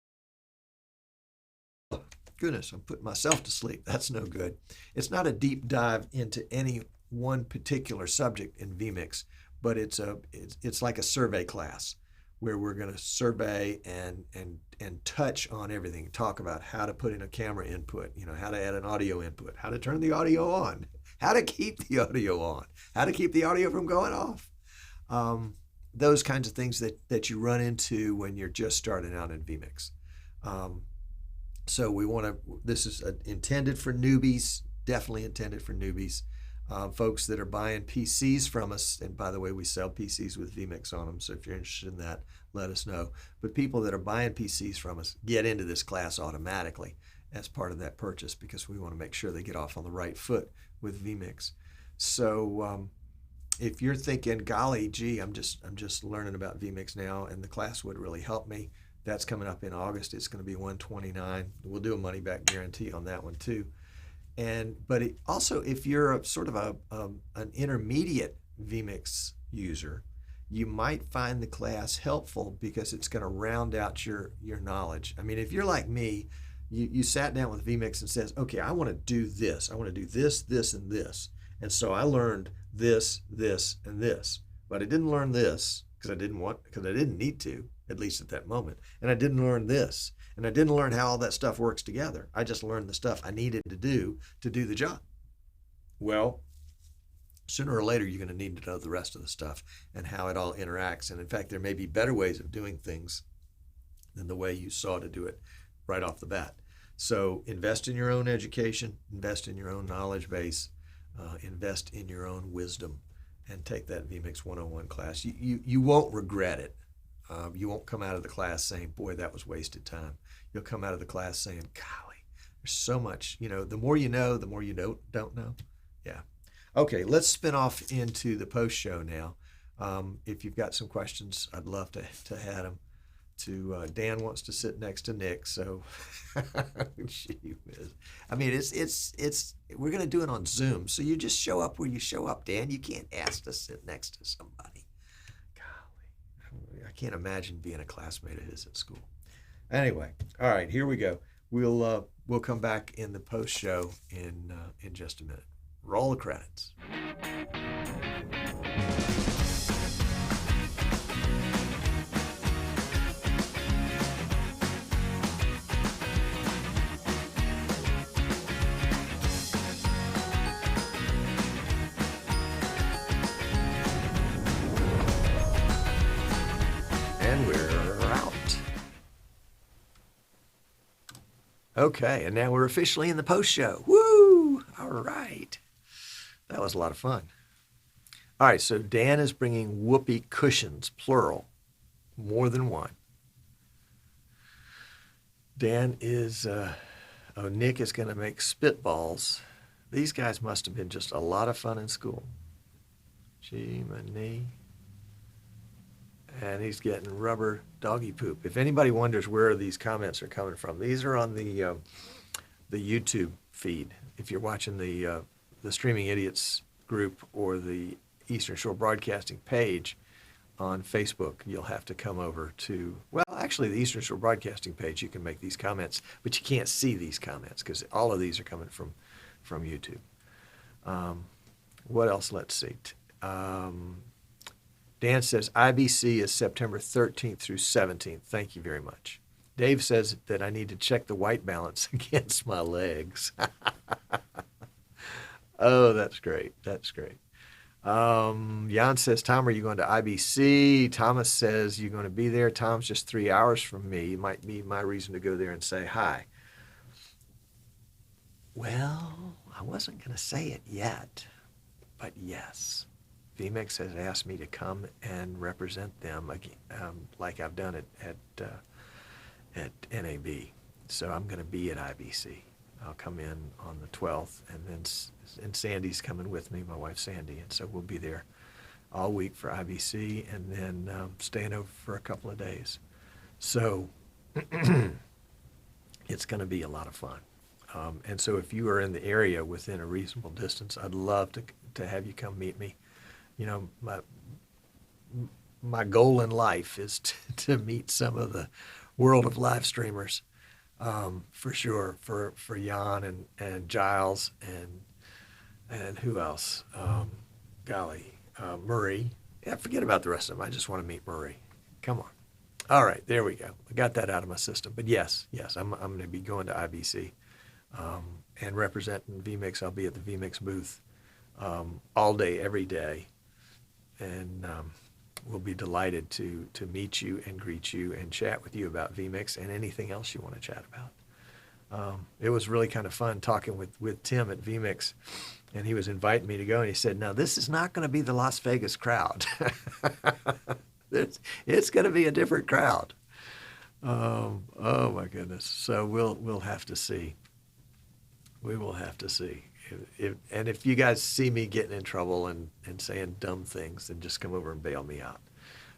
me. Goodness, I'm putting myself to sleep. That's no good. It's not a deep dive into any one particular subject in vMix, but it's like a survey class where we're going to survey and touch on everything. Talk about how to put in a camera input, how to add an audio input, how to turn the audio on, how to keep the audio on, how to keep the audio from going off. Those kinds of things that you run into when you're just starting out in vMix. So this is intended for newbies, definitely intended for newbies. Folks that are buying PCs from us, and by the way, we sell PCs with vMix on them, so if you're interested in that, let us know. But people that are buying PCs from us get into this class automatically as part of that purchase because we want to make sure they get off on the right foot with vMix. So if you're thinking, golly, gee, I'm just learning about vMix now, and the class would really help me, that's coming up in August. It's going to be $129. We'll do a money-back guarantee on that one too. But also, if you're an intermediate vMix user, you might find the class helpful because it's going to round out your knowledge. I mean, if you're like me, you sat down with vMix and says, okay, I want to do this. I want to do this, this, and this. And so I learned this, this, and this. But I didn't learn this because I didn't need to, at least at that moment. And I didn't learn this. And I didn't learn how all that stuff works together. I just learned the stuff I needed to do the job. Well, sooner or later, you're going to need to know the rest of the stuff and how it all interacts. And in fact, there may be better ways of doing things than the way you saw to do it right off the bat. So invest in your own education, invest in your own knowledge base, invest in your own wisdom, and take that vMix 101 class. You won't regret it. You won't come out of the class saying, boy, that was wasted time. You'll come out of the class saying, golly, there's so much, the more you know, the more you don't know. Yeah. Okay, let's spin off into the post show now. If you've got some questions, I'd love to have them. Dan wants to sit next to Nick, so I mean, it's we're going to do it on Zoom, so you just show up where you show up, Dan. You can't ask to sit next to somebody. Golly, I can't imagine being a classmate of his at school. Anyway, all right, here we go. We'll come back in the post show in just a minute. Roll the credits. And we're out. Okay, and now we're officially in the post show. Woo! All right. That was a lot of fun. All right, so Dan is bringing whoopee cushions, plural, more than one. Dan is, Nick is going to make spitballs. These guys must have been just a lot of fun in school. Gee, my knee. And he's getting rubber doggy poop. If anybody wonders where these comments are coming from, these are on the YouTube feed. If you're watching the Streaming Idiots group or the Eastern Shore Broadcasting page on Facebook, you'll have to come over to, well, actually the Eastern Shore Broadcasting page, you can make these comments, but you can't see these comments because all of these are coming from YouTube. What else? Let's see. Dan says IBC is September 13th through 17th. Thank you very much. Dave says that I need to check the white balance against my legs. Oh, that's great. That's great. Jan says, Tom, are you going to IBC? Thomas says, you're going to be there. Tom's just 3 hours from me. It might be my reason to go there and say hi. Well, I wasn't going to say it yet, but yes. vMix has asked me to come and represent them again, like I've done it at NAB. So I'm going to be at IBC. I'll come in on the 12th, and Sandy's coming with me, my wife Sandy, and so we'll be there all week for IBC, and then staying over for a couple of days. So it's going to be a lot of fun. And so if you are in the area within a reasonable distance, I'd love to have you come meet me. You know, my goal in life is to meet some of the world of live streamers, for sure, for Jan and Giles and who else? Murray. Yeah, forget about the rest of them. I just want to meet Murray. Come on. All right, there we go. I got that out of my system. But yes, I'm going to be going to IBC and representing vMix. I'll be at the vMix booth all day, every day. And we'll be delighted to meet you and greet you and chat with you about vMix and anything else you want to chat about. It was really kind of fun talking with Tim at vMix, and he was inviting me to go, and he said, now, this is not going to be the Las Vegas crowd. It's going to be a different crowd. Oh, my goodness. So we'll have to see. We will have to see. And if you guys see me getting in trouble and saying dumb things, then just come over and bail me out.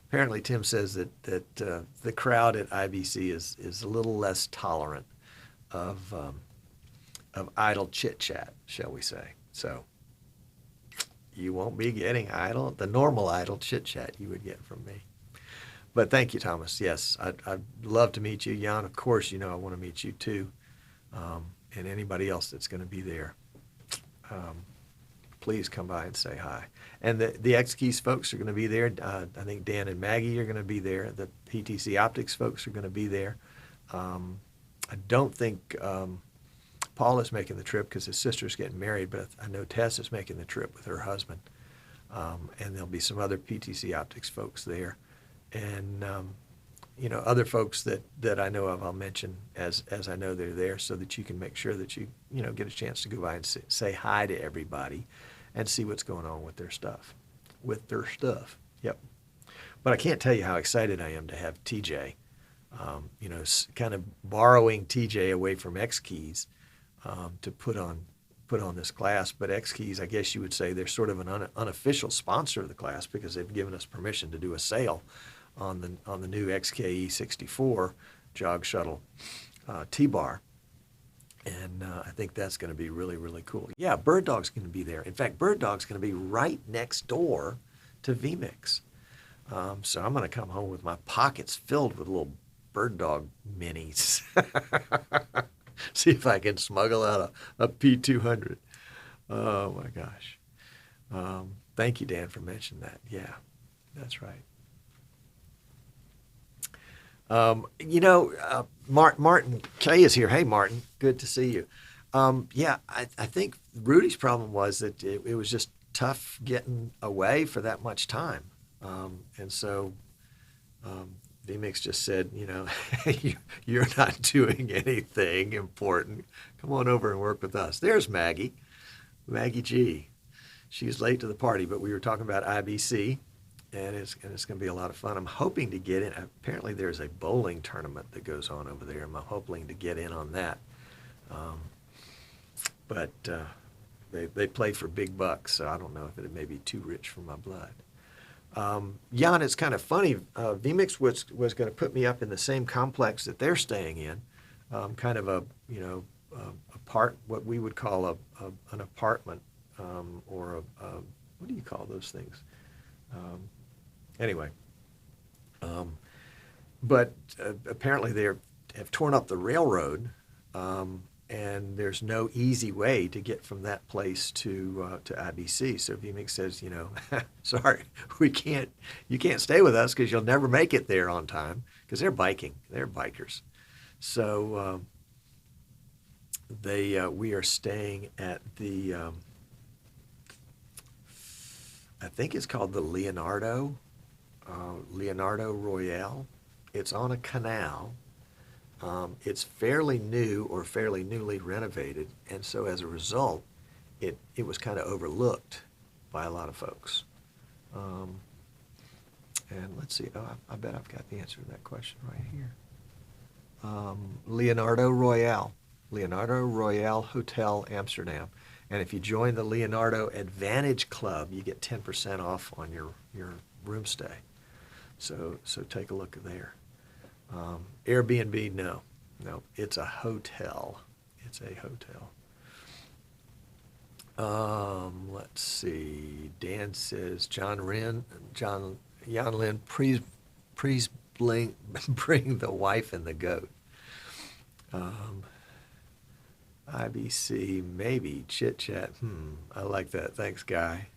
Apparently, Tim says that the crowd at IBC is a little less tolerant of idle chit chat, shall we say? So you won't be getting the normal idle chit chat you would get from me. But thank you, Thomas. Yes, I'd love to meet you, Jan. Of course, I want to meet you too, and anybody else that's going to be there. Please come by and say hi. And the X-Keys folks are going to be there. I think Dan and Maggie are going to be there. The PTC Optics folks are going to be there. I don't think Paul is making the trip because his sister's getting married, but I know Tess is making the trip with her husband. And there'll be some other PTC Optics folks there. And, other folks that I know of, I'll mention as I know they're there so that you can make sure that you get a chance to go by and say hi to everybody and see what's going on with their stuff. Yep. But I can't tell you how excited I am to have TJ, kind of borrowing TJ away from X-Keys to put on this class. But X-Keys, I guess you would say, they're sort of an unofficial sponsor of the class because they've given us permission to do a sale on the new XKE 64 jog shuttle T-bar. And I think that's going to be really, really cool. Yeah, Bird Dog's going to be there. In fact, Bird Dog's going to be right next door to vMix. So I'm going to come home with my pockets filled with little Bird Dog minis. See if I can smuggle out a P200. Oh, my gosh. Thank you, Dan, for mentioning that. Yeah, that's right. Martin K is here. Hey, Martin, good to see you. I think Rudy's problem was that it was just tough getting away for that much time. And so vMix just said, you know, you're not doing anything important. Come on over and work with us. There's Maggie G. She's late to the party, but we were talking about IBC, and it's going to be a lot of fun. I'm hoping to get in. Apparently, there's a bowling tournament that goes on over there. I'm hoping to get in on that. But they play for big bucks, so I don't know if it may be too rich for my blood. Jan, it's kind of funny. vMix was going to put me up in the same complex that they're staying in, kind of a what we would call an apartment, or what do you call those things? Anyway, but apparently they have torn up the railroad, and there's no easy way to get from that place to IBC. So vMix says, you know, sorry, you can't stay with us because you'll never make it there on time, because they're bikers. So we are staying at the, I think it's called the Leonardo Royale. It's on a canal. It's fairly new or fairly newly renovated, and so as a result, it was kind of overlooked by a lot of folks. And let's see. Oh, I bet I've got the answer to that question right here. Leonardo Royale Hotel, Amsterdam. And if you join the Leonardo Advantage Club, you get 10% off on your room stay. So take a look there. Airbnb, no, it's a hotel. It's a hotel. Let's see. Dan says, Jan Lin, please bring the wife and the goat. IBC, maybe. Chit chat. I like that. Thanks, Guy.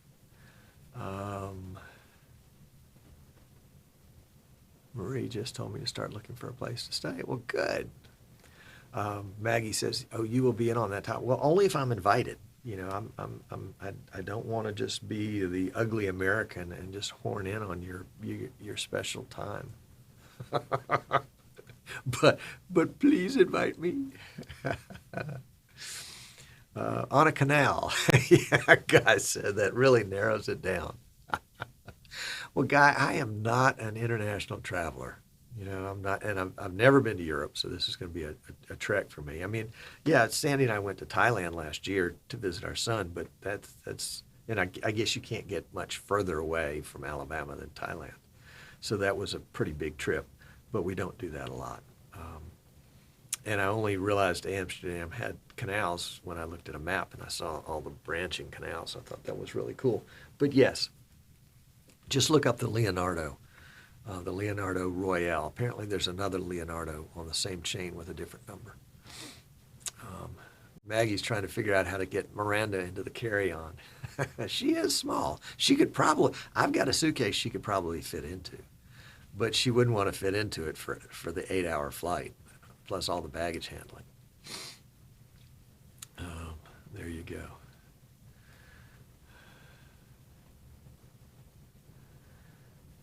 Marie just told me to start looking for a place to stay. Well, good. Maggie says, "Oh, you will be in on that time." Well, only if I'm invited. You know, I don't want to just be the ugly American and just horn in on your special time. but please invite me. On a canal. Yeah, Guy said that really narrows it down. Well, Guy, I am not an international traveler. You know, I'm not, and I've never been to Europe, so this is going to be a trek for me. I mean, yeah, Sandy and I went to Thailand last year to visit our son, but that's, and I guess you can't get much further away from Alabama than Thailand. So that was a pretty big trip, but we don't do that a lot. And I only realized Amsterdam had canals when I looked at a map and I saw all the branching canals. I thought that was really cool. But yes, just look up the Leonardo Royale. Apparently there's another Leonardo on the same chain with a different number. Maggie's trying to figure out how to get Miranda into the carry-on. She is small. I've got a suitcase she could probably fit into, but she wouldn't want to fit into it for the 8-hour flight, plus all the baggage handling. There you go.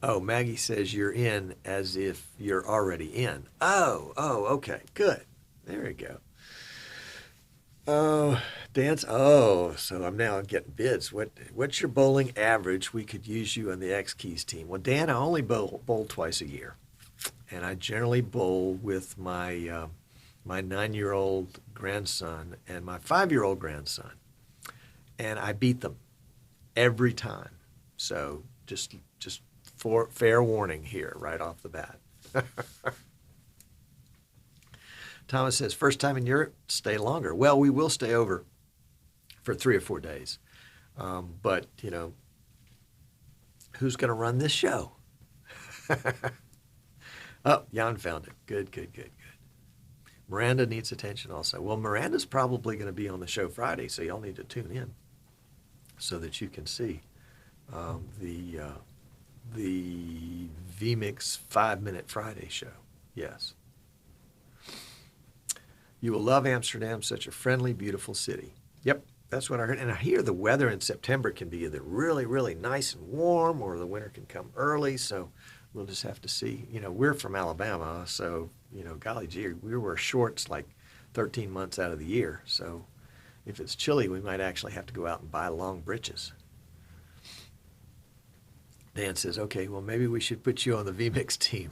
Oh, Maggie says you're in as if you're already in. Oh, okay, good. There you go. Oh, dance. Oh, so I'm now getting bids. What's your bowling average? We could use you on the X Keys team. Well, Dan, I only bowl twice a year, and I generally bowl with my my 9-year-old grandson and my 5-year-old grandson, and I beat them every time. So just fair warning here right off the bat. Thomas says, first time in Europe, stay longer. Well, we will stay over for 3 or 4 days. But, you know, who's going to run this show? Oh, Jan found it. Good. Miranda needs attention also. Well, Miranda's probably going to be on the show Friday, so y'all need to tune in so that you can see the vMix 5-Minute Friday show. Yes. You will love Amsterdam, such a friendly, beautiful city. Yep, that's what I heard. And I hear the weather in September can be either really, really nice and warm, or the winter can come early. So we'll just have to see. You know, we're from Alabama, so, you know, golly gee, we wear shorts like 13 months out of the year. So if it's chilly, we might actually have to go out and buy long breeches. Dan says, okay, well, maybe we should put you on the vMix team.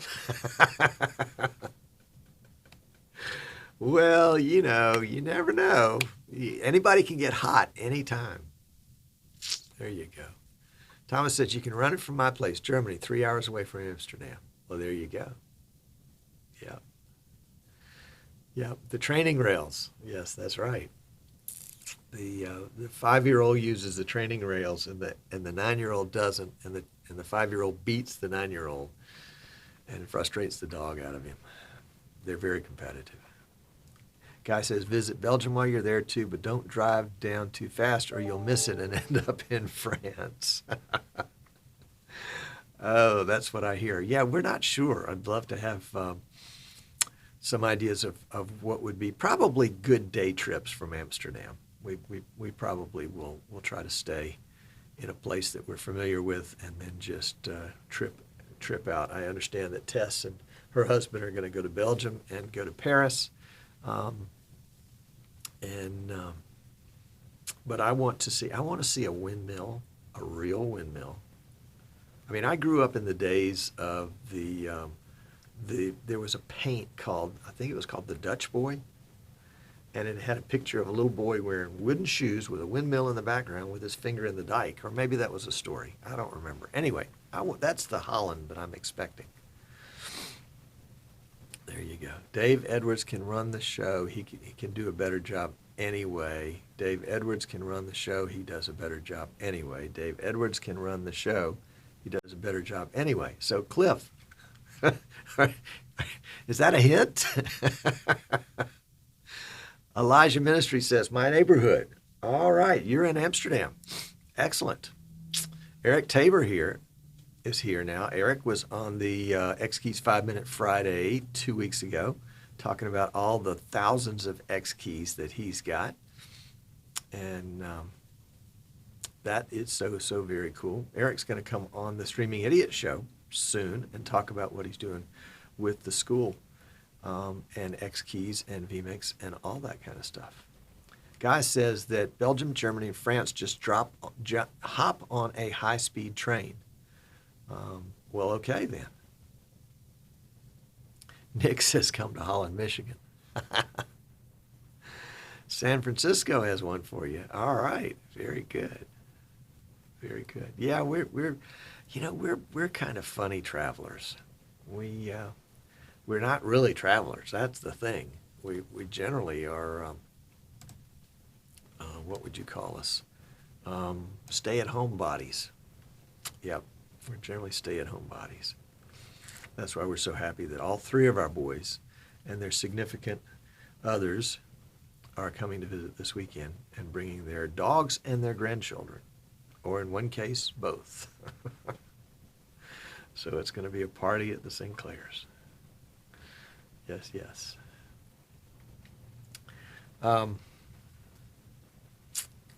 Well, you know, you never know. Anybody can get hot anytime. There you go. Thomas says, you can run it from my place, Germany, 3 hours away from Amsterdam. Well, there you go. Yeah. Yeah, the training rails. Yes, that's right. The 5-year-old uses the training rails, and the 9-year-old doesn't, and the 5-year-old beats the 9-year-old, and it frustrates the dog out of him. They're very competitive. Guy says, visit Belgium while you're there too, but don't drive down too fast or you'll miss it and end up in France. Oh, that's what I hear. Yeah, we're not sure. I'd love to have some ideas of what would be probably good day trips from Amsterdam. We probably will try to stay in a place that we're familiar with and then just trip out. I understand that Tess and her husband are going to go to Belgium and go to Paris. But I want to see a windmill, a real windmill. I mean, I grew up in the days of there was a paint called, I think it was called the Dutch Boy, and it had a picture of a little boy wearing wooden shoes with a windmill in the background with his finger in the dike, or maybe that was a story. I don't remember. Anyway, that's the Holland that I'm expecting. There you go. Dave Edwards can run the show. He can do a better job anyway. Dave Edwards can run the show. He does a better job anyway. Dave Edwards can run the show. He does a better job anyway. So, Cliff, is that a hint? Elijah Ministry says, my neighborhood. All right, you're in Amsterdam. Excellent. Eric Tabor is here now. Eric was on the X Keys 5-Minute Friday 2 weeks ago, talking about all the thousands of X Keys that he's got. And that is so very cool. Eric's going to come on the Streaming Idiot Show soon and talk about what he's doing with the school and X Keys and vMix and all that kind of stuff. Guy says that Belgium, Germany, and France just hop on a high-speed train. Well, okay then. Nick says come to Holland, Michigan. San Francisco has one for you. All right, very good, very good. Yeah, we're kind of funny travelers. We're not really travelers. That's the thing. We generally are. What would you call us? Stay-at-home bodies. Yep. We're generally stay-at-home bodies. That's why we're so happy that all 3 of our boys and their significant others are coming to visit this weekend and bringing their dogs and their grandchildren, or in one case, both. So it's going to be a party at the Sinclairs. Yes, yes.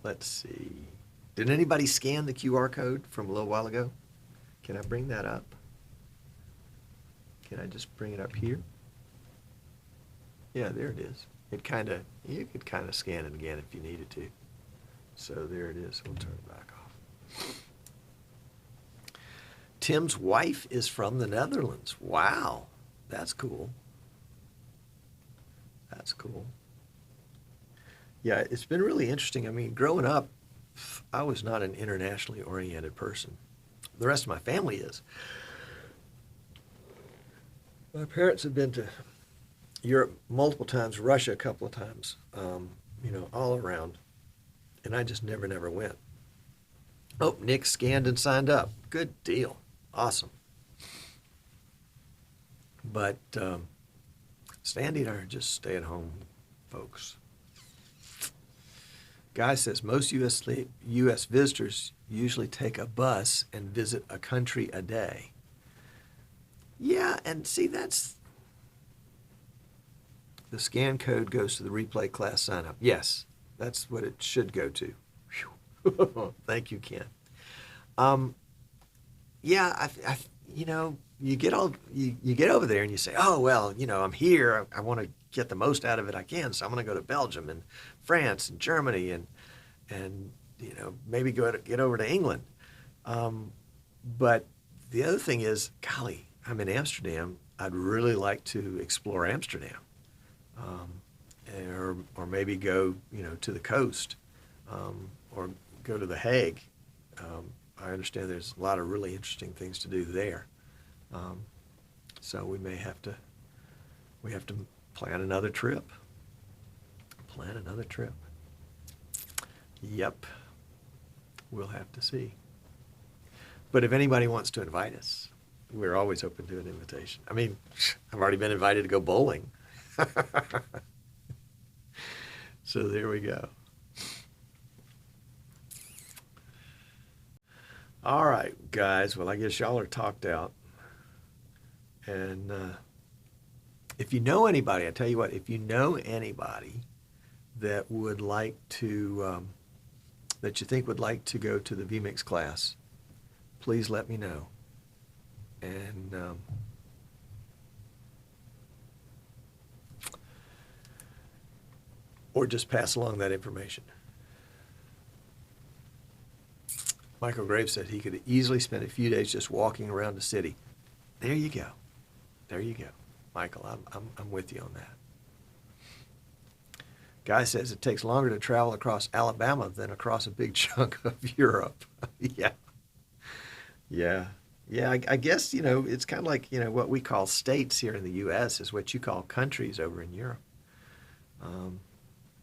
Let's see. Did anybody scan the QR code from a little while ago? Can I bring that up? Can I just bring it up here? Yeah, there it is. You could kind of scan it again if you needed to. So there it is. We'll turn it back off. Tim's wife is from the Netherlands. Wow, that's cool. That's cool. Yeah, it's been really interesting. I mean, growing up, I was not an internationally oriented person. The rest of my family is. My parents have been to Europe multiple times, Russia a couple of times, all around. And I just never went. Oh, Nick scanned and signed up. Good deal. Awesome. But Sandy and I are just stay-at-home folks. Guy says most U.S. visitors usually take a bus and visit a country a day. Yeah, and see, that's... The scan code goes to the replay class sign-up. Yes, that's what it should go to. Thank you, Ken. Yeah, you get over there and you say, oh, well, I'm here. I want to get the most out of it I can. So I'm going to go to Belgium and France and Germany and maybe get over to England. But the other thing is, golly, I'm in Amsterdam. I'd really like to explore Amsterdam, or maybe go, to the coast, or go to The Hague. I understand there's a lot of really interesting things to do there. So we have to plan another trip. Yep. We'll have to see. But if anybody wants to invite us, we're always open to an invitation. I mean, I've already been invited to go bowling. So there we go. All right, guys. Well, I guess y'all are talked out. And if you know anybody, I tell you what, if you know anybody that would like to, that you think would like to go to the vMix class, please let me know. And or just pass along that information. Michael Graves said he could easily spend a few days just walking around the city. There you go. Michael, I'm with you on that. Guy says it takes longer to travel across Alabama than across a big chunk of Europe. Yeah. I guess, it's kind of like, what we call states here in the U.S. is what you call countries over in Europe.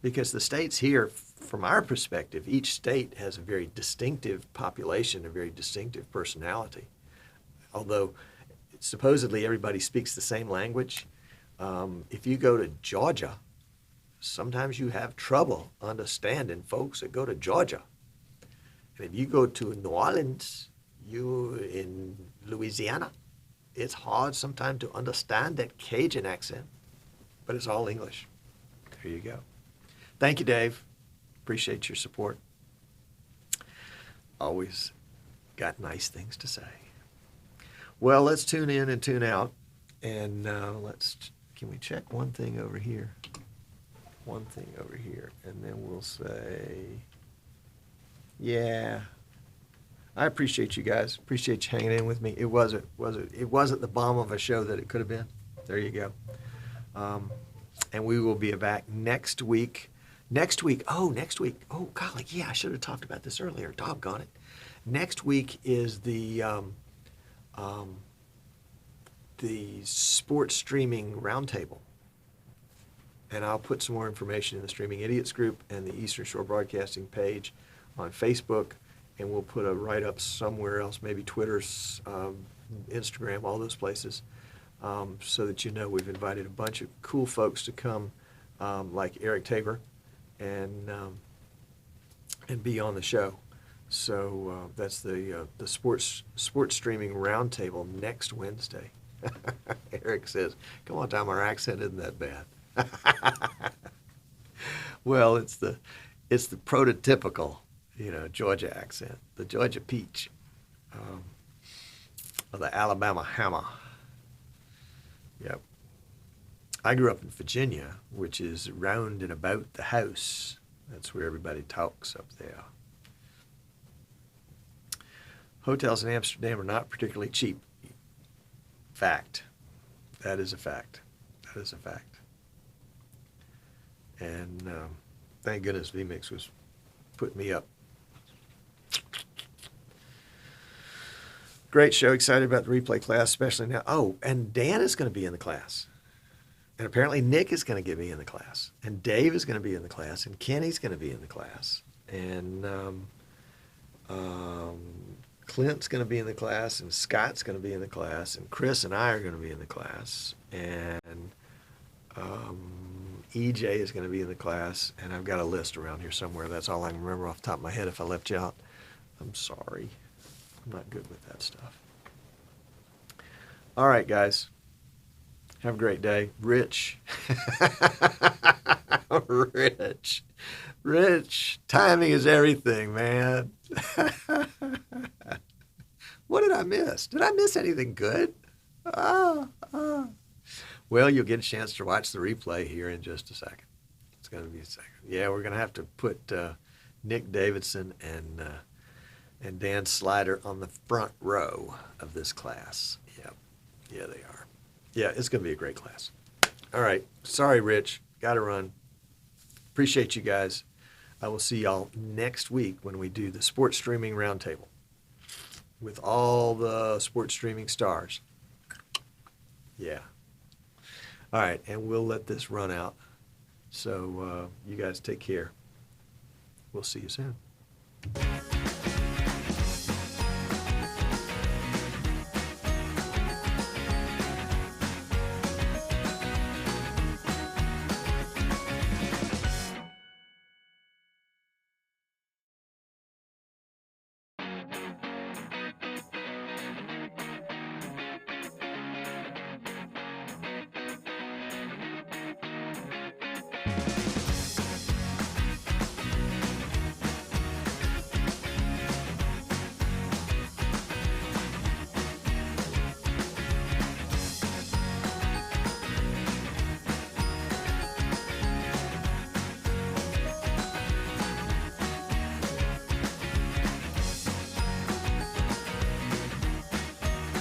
Because the states here, from our perspective, each state has a very distinctive population, a very distinctive personality. Although supposedly everybody speaks the same language, if you go to Georgia, sometimes you have trouble understanding folks that go to Georgia. And if you go to New Orleans, you in Louisiana, it's hard sometimes to understand that Cajun accent, but it's all English. There you go. Thank you, Dave. Appreciate your support. Always got nice things to say. Well, let's tune in and tune out. And can we check one thing over here? And then we'll say, yeah. I appreciate you guys. Appreciate you hanging in with me. It wasn't the bomb of a show that it could have been. There you go. And we will be back next week. Next week. Oh, golly, yeah, I should have talked about this earlier. Doggone it. Next week is the sports streaming roundtable. And I'll put some more information in the Streaming Idiots group and the Eastern Shore Broadcasting page on Facebook. And we'll put a write-up somewhere else, maybe Twitter, Instagram, all those places, so that we've invited a bunch of cool folks to come, like Eric Tabor, and be on the show. So that's the sports streaming roundtable next Wednesday. Eric says, "Come on, Tom, our accent isn't that bad." Well, it's the prototypical, Georgia accent, the Georgia peach, or the Alabama hammer. Yep. I grew up in Virginia, which is round and about the house. That's where everybody talks up there. Hotels in Amsterdam are not particularly cheap. Fact. That is a fact. And thank goodness vMix was putting me up. Great show. Excited about the replay class, especially now. Oh, and Dan is going to be in the class. And apparently Nick is going to get me in the class. And Dave is going to be in the class. And Kenny's going to be in the class. And Clint's going to be in the class. And Scott's going to be in the class. And Chris and I are going to be in the class. And EJ is going to be in the class. And I've got a list around here somewhere. That's all I can remember off the top of my head. If I left you out, I'm sorry. I'm not good with that stuff. All right, guys. Have a great day. Rich. Rich. Timing is everything, man. What did I miss? Did I miss anything good? Well, you'll get a chance to watch the replay here in just a second. It's going to be a second. Yeah, we're going to have to put Nick Davidson and Dan Slider on the front row of this class. Yep. Yeah, they are. Yeah, it's going to be a great class. All right. Sorry, Rich. Got to run. Appreciate you guys. I will see y'all next week when we do the sports streaming roundtable with all the sports streaming stars. Yeah. All right. And we'll let this run out. So you guys take care. We'll see you soon.